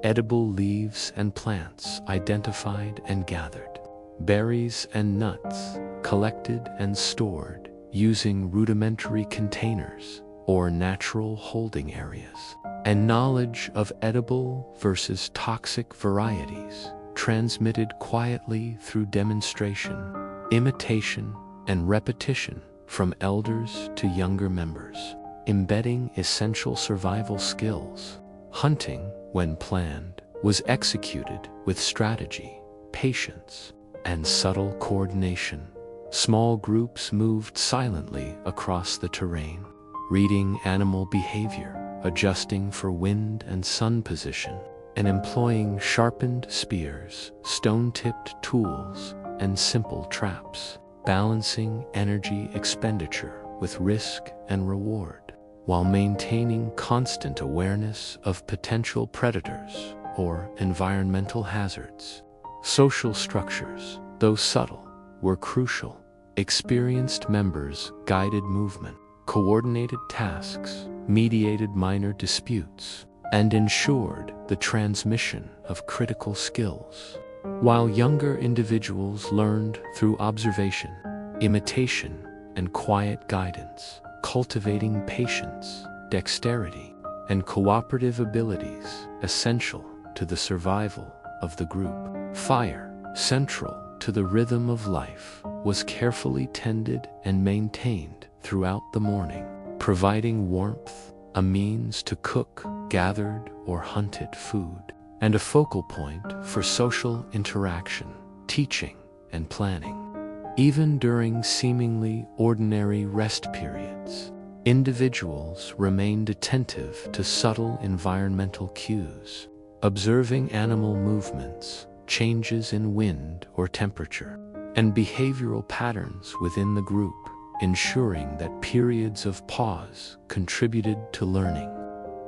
edible leaves and plants identified and gathered, berries and nuts collected and stored using rudimentary containers or natural holding areas, and knowledge of edible versus toxic varieties transmitted quietly through demonstration, imitation, and repetition from elders to younger members, embedding essential survival skills. Hunting, when planned, was executed with strategy, patience, and subtle coordination. Small groups moved silently across the terrain, reading animal behavior, adjusting for wind and sun position, and employing sharpened spears, stone-tipped tools, and simple traps, balancing energy expenditure with risk and reward, while maintaining constant awareness of potential predators or environmental hazards. Social structures, though subtle, were crucial. Experienced members guided movement, coordinated tasks, mediated minor disputes, and ensured the transmission of critical skills, while younger individuals learned through observation, imitation, and quiet guidance, cultivating patience, dexterity, and cooperative abilities essential to the survival of the group. Fire, central to the rhythm of life, was carefully tended and maintained throughout the morning, providing warmth, a means to cook gathered or hunted food, and a focal point for social interaction, teaching, and planning. Even during seemingly ordinary rest periods, individuals remained attentive to subtle environmental cues, observing animal movements, changes in wind or temperature, and behavioral patterns within the group, ensuring that periods of pause contributed to learning,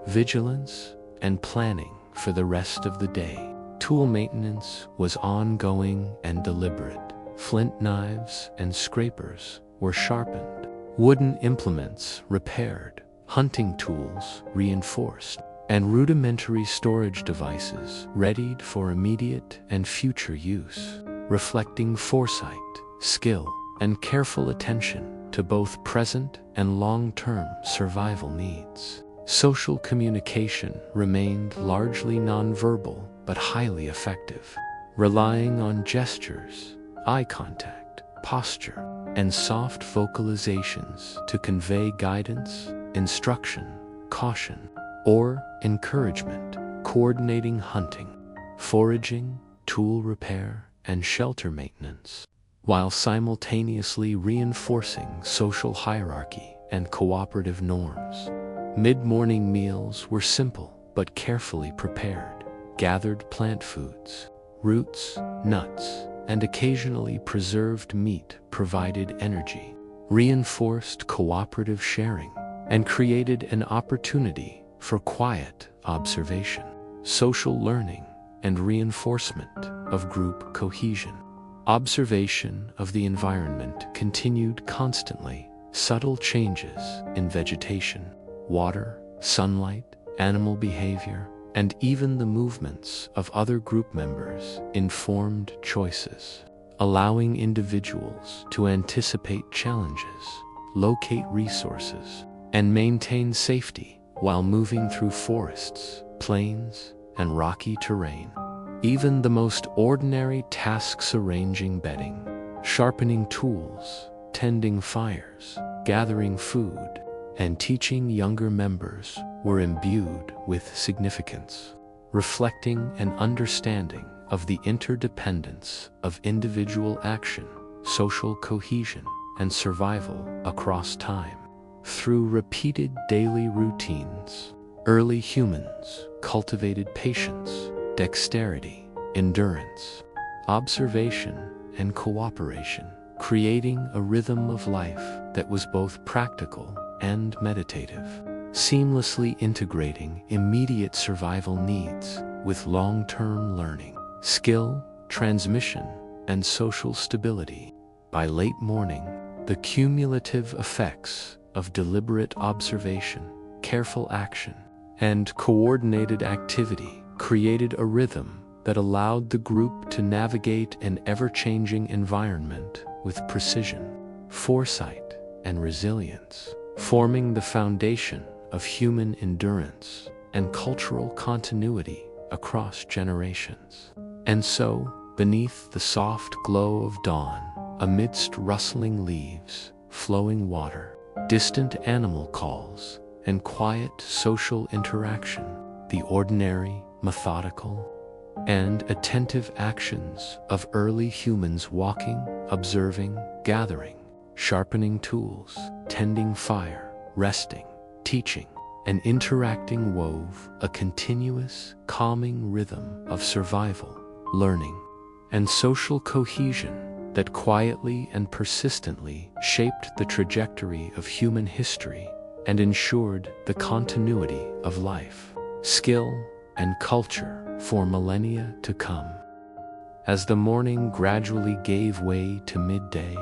vigilance, and planning for the rest of the day. Tool maintenance was ongoing and deliberate. Flint knives and scrapers were sharpened, wooden implements repaired, hunting tools reinforced, and rudimentary storage devices readied for immediate and future use, reflecting foresight, skill, and careful attention to both present and long-term survival needs. Social communication remained largely nonverbal but highly effective, relying on gestures, eye contact, posture, and soft vocalizations to convey guidance, instruction, caution, or encouragement. Coordinating hunting, foraging, tool repair, and shelter maintenance, while simultaneously reinforcing social hierarchy and cooperative norms. Mid-morning meals were simple but carefully prepared. Gathered plant foods, roots, nuts, and occasionally preserved meat provided energy, reinforced cooperative sharing, and created an opportunity for quiet observation, social learning, and reinforcement of group cohesion. Observation of the environment continued constantly. Subtle changes in vegetation, water, sunlight, animal behavior, and even the movements of other group members informed choices, allowing individuals to anticipate challenges, locate resources, and maintain safety while moving through forests, plains, and rocky terrain. Even the most ordinary tasks, arranging bedding, sharpening tools, tending fires, gathering food, and teaching younger members, were imbued with significance, reflecting an understanding of the interdependence of individual action, social cohesion, and survival across time. Through repeated daily routines, early humans cultivated patience, dexterity, endurance, observation, and cooperation, creating a rhythm of life that was both practical and meditative, seamlessly integrating immediate survival needs with long-term learning, skill, transmission, and social stability. By late morning, the cumulative effects of deliberate observation, careful action, and coordinated activity created a rhythm that allowed the group to navigate an ever-changing environment with precision, foresight, and resilience, forming the foundation of human endurance and cultural continuity across generations. And so, beneath the soft glow of dawn, amidst rustling leaves, flowing water, distant animal calls, and quiet social interaction, the ordinary, methodical, and attentive actions of early humans walking, observing, gathering, sharpening tools, tending fire, resting, teaching, and interacting wove a continuous, calming rhythm of survival, learning, and social cohesion that quietly and persistently shaped the trajectory of human history and ensured the continuity of life, skill, and culture for millennia to come. As the morning gradually gave way to midday,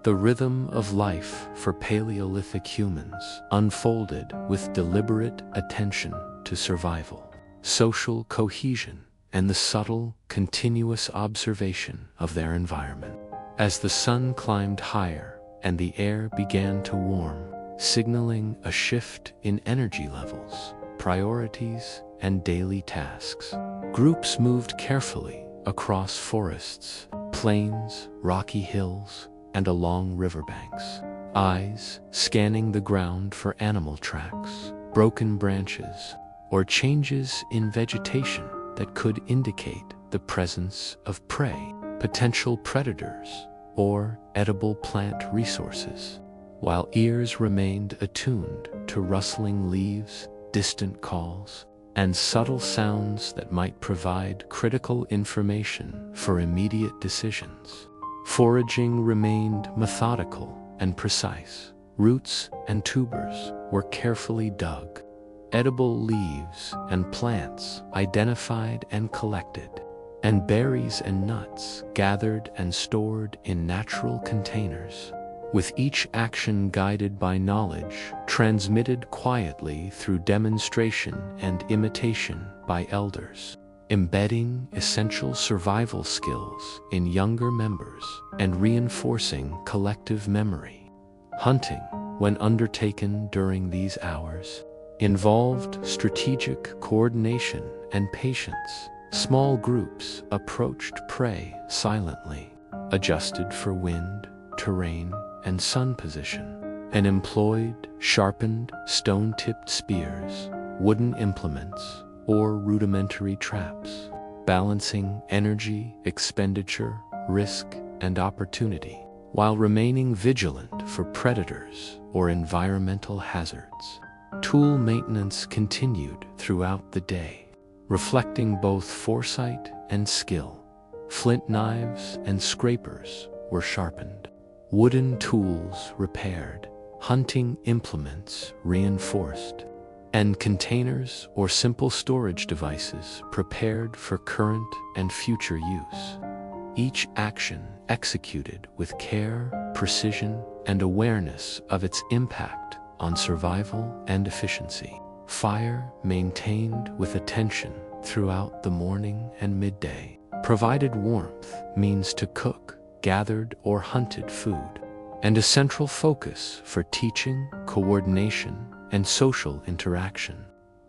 the rhythm of life for Paleolithic humans unfolded with deliberate attention to survival, social cohesion, and the subtle, continuous observation of their environment. As the sun climbed higher and the air began to warm, signaling a shift in energy levels, priorities, and daily tasks, groups moved carefully across forests, plains, rocky hills, and along riverbanks, eyes scanning the ground for animal tracks, broken branches, or changes in vegetation that could indicate the presence of prey, potential predators, or edible plant resources, while ears remained attuned to rustling leaves, distant calls, and subtle sounds that might provide critical information for immediate decisions. Foraging remained methodical and precise. Roots and tubers were carefully dug, edible leaves and plants identified and collected, and berries and nuts gathered and stored in natural containers, with each action guided by knowledge transmitted quietly through demonstration and imitation by elders, embedding essential survival skills in younger members and reinforcing collective memory. Hunting, when undertaken during these hours, involved strategic coordination and patience. Small groups approached prey silently, adjusted for wind, terrain, and sun position, and employed sharpened, stone-tipped spears, wooden implements, or rudimentary traps, balancing energy, expenditure, risk, and opportunity, while remaining vigilant for predators or environmental hazards. Tool maintenance continued throughout the day, reflecting both foresight and skill. Flint knives and scrapers were sharpened, wooden tools repaired, hunting implements reinforced, and containers or simple storage devices prepared for current and future use. Each action executed with care, precision, and awareness of its impact on survival and efficiency. Fire maintained with attention throughout the morning and midday. Provided warmth means to cook gathered or hunted food, and a central focus for teaching, coordination, and social interaction,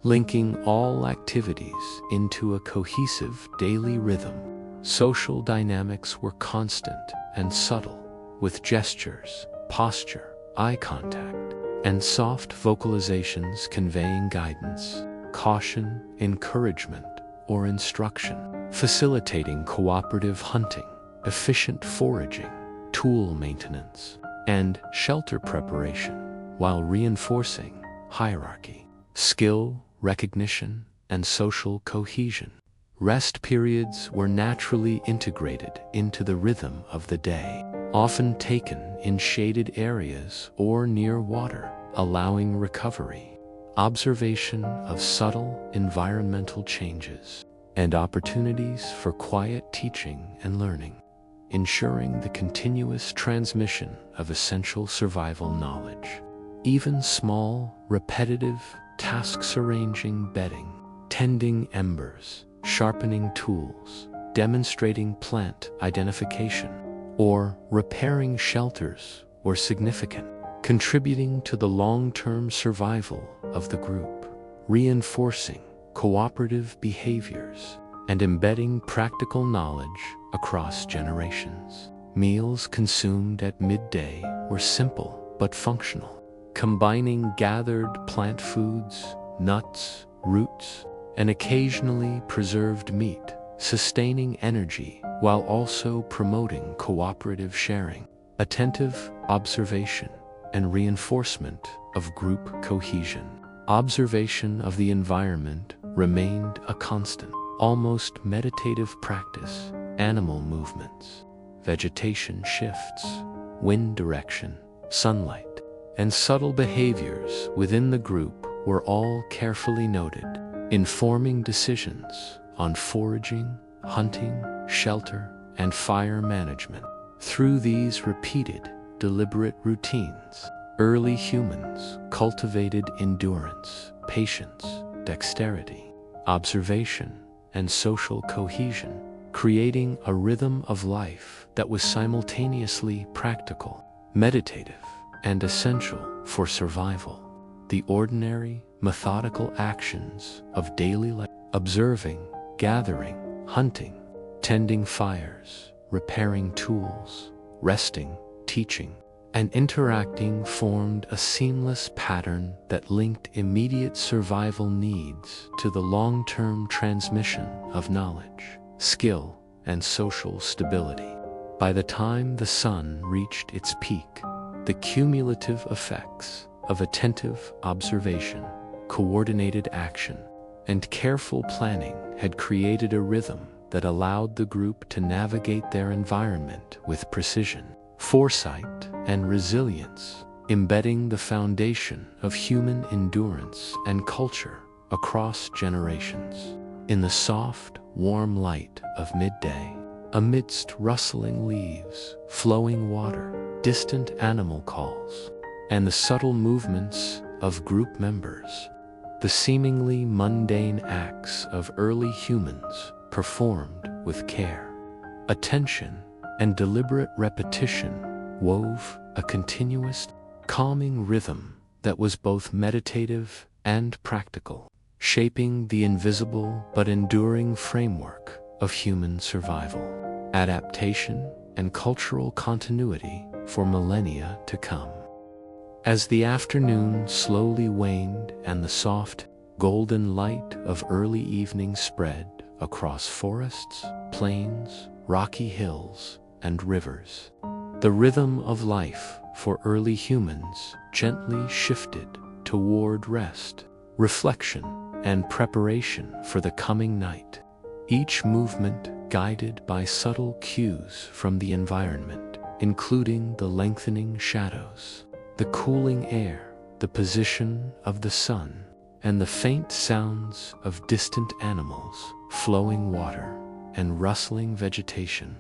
linking all activities into a cohesive daily rhythm. Social dynamics were constant and subtle, with gestures, posture, eye contact, and soft vocalizations conveying guidance, caution, encouragement, or instruction, facilitating cooperative hunting, efficient foraging, tool maintenance, and shelter preparation, while reinforcing hierarchy, skill, recognition, and social cohesion. Rest periods were naturally integrated into the rhythm of the day, often taken in shaded areas or near water, allowing recovery, observation of subtle environmental changes, and opportunities for quiet teaching and learning, ensuring the continuous transmission of essential survival knowledge. Even small, repetitive tasks, arranging bedding, tending embers, sharpening tools, demonstrating plant identification, or repairing shelters were significant, contributing to the long-term survival of the group, reinforcing cooperative behaviors, and embedding practical knowledge across generations. Meals consumed at midday were simple but functional, combining gathered plant foods, nuts, roots, and occasionally preserved meat, sustaining energy while also promoting cooperative sharing, attentive observation, and reinforcement of group cohesion. Observation of the environment remained a constant, almost meditative practice. Animal movements, vegetation shifts, wind direction, sunlight, and subtle behaviors within the group were all carefully noted, informing decisions on foraging, hunting, shelter, and fire management. Through these repeated, deliberate routines, early humans cultivated endurance, patience, dexterity, observation, and social cohesion, creating a rhythm of life that was simultaneously practical, meditative, and essential for survival. The ordinary, methodical actions of daily life, observing, gathering, hunting, tending fires, repairing tools, resting, teaching, and interacting, formed a seamless pattern that linked immediate survival needs to the long-term transmission of knowledge, skill, and social stability. By the time the sun reached its peak, the cumulative effects of attentive observation, coordinated action, and careful planning had created a rhythm that allowed the group to navigate their environment with precision, foresight, and resilience, embedding the foundation of human endurance and culture across generations. In the soft, warm light of midday, amidst rustling leaves, flowing water, distant animal calls, and the subtle movements of group members, the seemingly mundane acts of early humans performed with care, attention, and deliberate repetition wove a continuous, calming rhythm that was both meditative and practical, shaping the invisible but enduring framework of human survival, adaptation, and cultural continuity for millennia to come. As the afternoon slowly waned and the soft, golden light of early evening spread across forests, plains, rocky hills, and rivers, the rhythm of life for early humans gently shifted toward rest, reflection, and preparation for the coming night, each movement guided by subtle cues from the environment, including the lengthening shadows, the cooling air, the position of the sun, and the faint sounds of distant animals, flowing water, and rustling vegetation.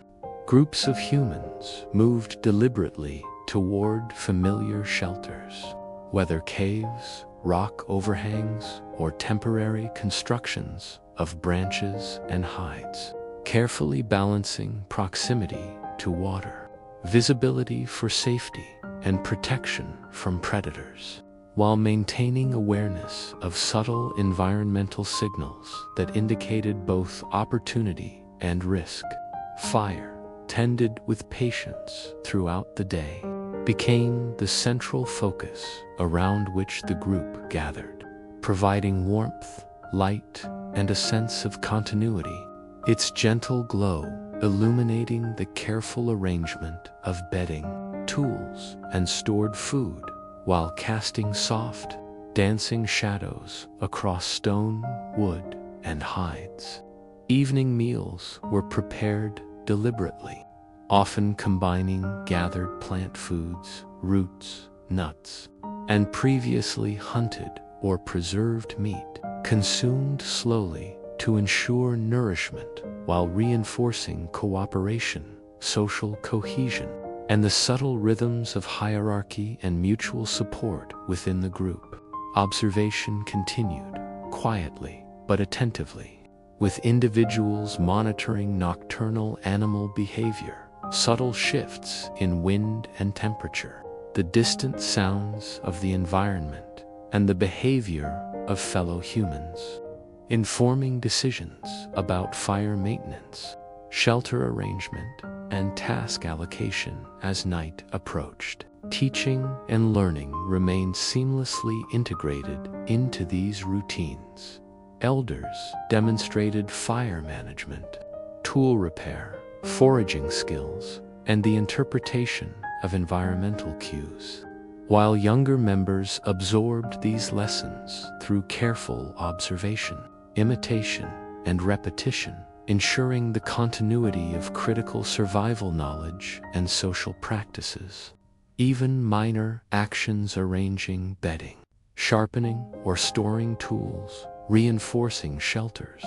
Groups of humans moved deliberately toward familiar shelters, whether caves, rock overhangs, or temporary constructions of branches and hides, carefully balancing proximity to water, visibility for safety, and protection from predators, while maintaining awareness of subtle environmental signals that indicated both opportunity and risk. Fire, tended with patience throughout the day, became the central focus around which the group gathered, providing warmth, light, and a sense of continuity, its gentle glow illuminating the careful arrangement of bedding, tools, and stored food, while casting soft, dancing shadows across stone, wood, and hides. Evening meals were prepared deliberately, often combining gathered plant foods, roots, nuts, and previously hunted or preserved meat, consumed slowly to ensure nourishment while reinforcing cooperation, social cohesion, and the subtle rhythms of hierarchy and mutual support within the group. Observation continued, quietly but attentively, with individuals monitoring nocturnal animal behavior, subtle shifts in wind and temperature, the distant sounds of the environment, and the behavior of fellow humans, informing decisions about fire maintenance, shelter arrangement, and task allocation as night approached. Teaching and learning remained seamlessly integrated into these routines. Elders demonstrated fire management, tool repair, foraging skills, and the interpretation of environmental cues, while younger members absorbed these lessons through careful observation, imitation, and repetition, ensuring the continuity of critical survival knowledge and social practices. Even minor actions arranging bedding, sharpening or storing tools, reinforcing shelters,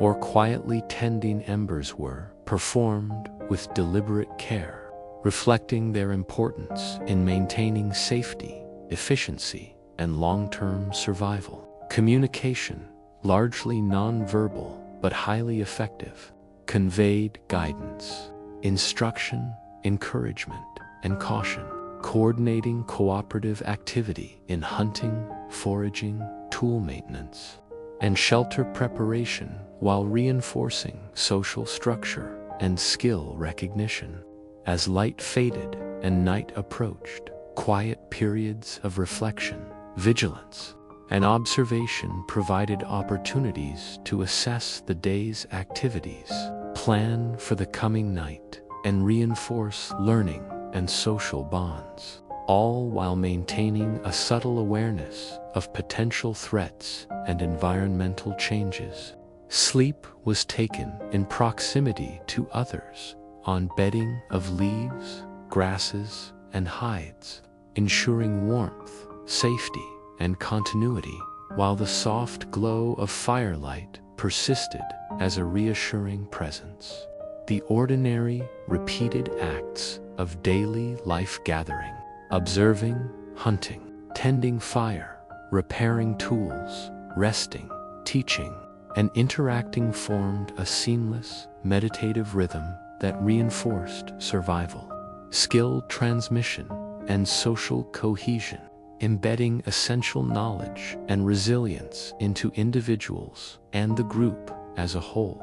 or quietly tending embers were performed with deliberate care, reflecting their importance in maintaining safety, efficiency, and long-term survival. Communication, largely non-verbal but highly effective, conveyed guidance, instruction, encouragement, and caution, coordinating cooperative activity in hunting, foraging, tool maintenance, and shelter preparation while reinforcing social structure and skill recognition. As light faded and night approached, quiet periods of reflection, vigilance, and observation provided opportunities to assess the day's activities, plan for the coming night, and reinforce learning and social bonds, all while maintaining a subtle awareness of potential threats and environmental changes. Sleep was taken in proximity to others, on bedding of leaves, grasses, and hides, ensuring warmth, safety, and continuity, while the soft glow of firelight persisted as a reassuring presence. The ordinary, repeated acts of daily life gathering, observing, hunting, tending fire, repairing tools, resting, teaching, and interacting formed a seamless, meditative rhythm that reinforced survival, skill transmission, and social cohesion, embedding essential knowledge and resilience into individuals and the group as a whole.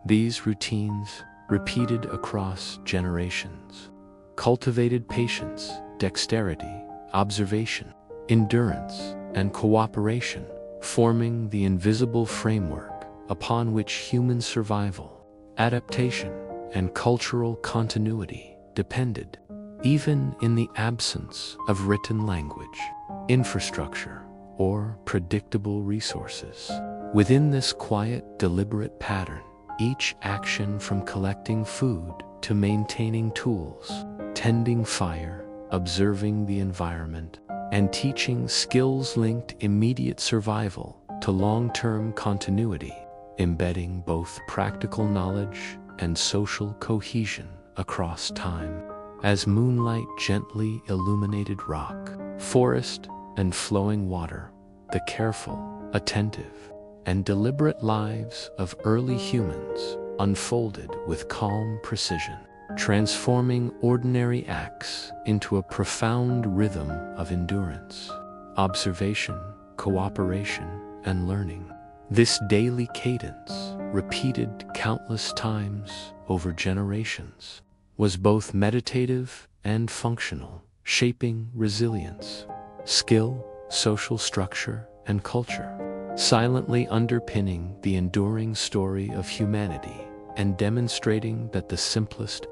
These routines, repeated across generations, cultivated patience, dexterity, observation, endurance, and cooperation, forming the invisible framework upon which human survival, adaptation, and cultural continuity depended, even in the absence of written language, infrastructure, or predictable resources. Within this quiet, deliberate pattern, each action from collecting food to maintaining tools, tending fire, observing the environment, and teaching skills linked immediate survival to long-term continuity, embedding both practical knowledge and social cohesion across time. As moonlight gently illuminated rock, forest, and flowing water, the careful, attentive, and deliberate lives of early humans unfolded with calm precision, transforming ordinary acts into a profound rhythm of endurance, observation, cooperation, and learning. This daily cadence, repeated countless times over generations, was both meditative and functional, shaping resilience, skill, social structure, and culture, silently underpinning the enduring story of humanity and demonstrating that the simplest,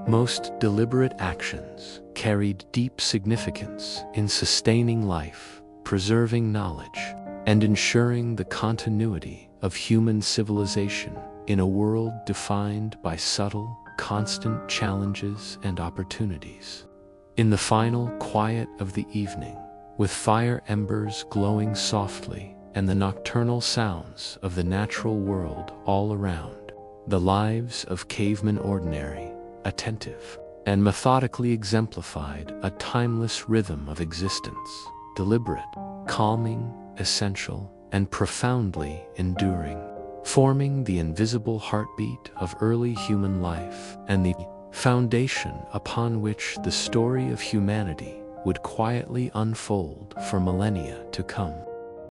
most deliberate actions carried deep significance in sustaining life, preserving knowledge, and ensuring the continuity of human civilization in a world defined by subtle, constant challenges and opportunities. In the final quiet of the evening, with fire embers glowing softly and the nocturnal sounds of the natural world all around, the lives of cavemen, ordinary, attentive, and methodically, exemplified a timeless rhythm of existence, deliberate, calming, essential, and profoundly enduring, forming the invisible heartbeat of early human life and the foundation upon which the story of humanity would quietly unfold for millennia to come.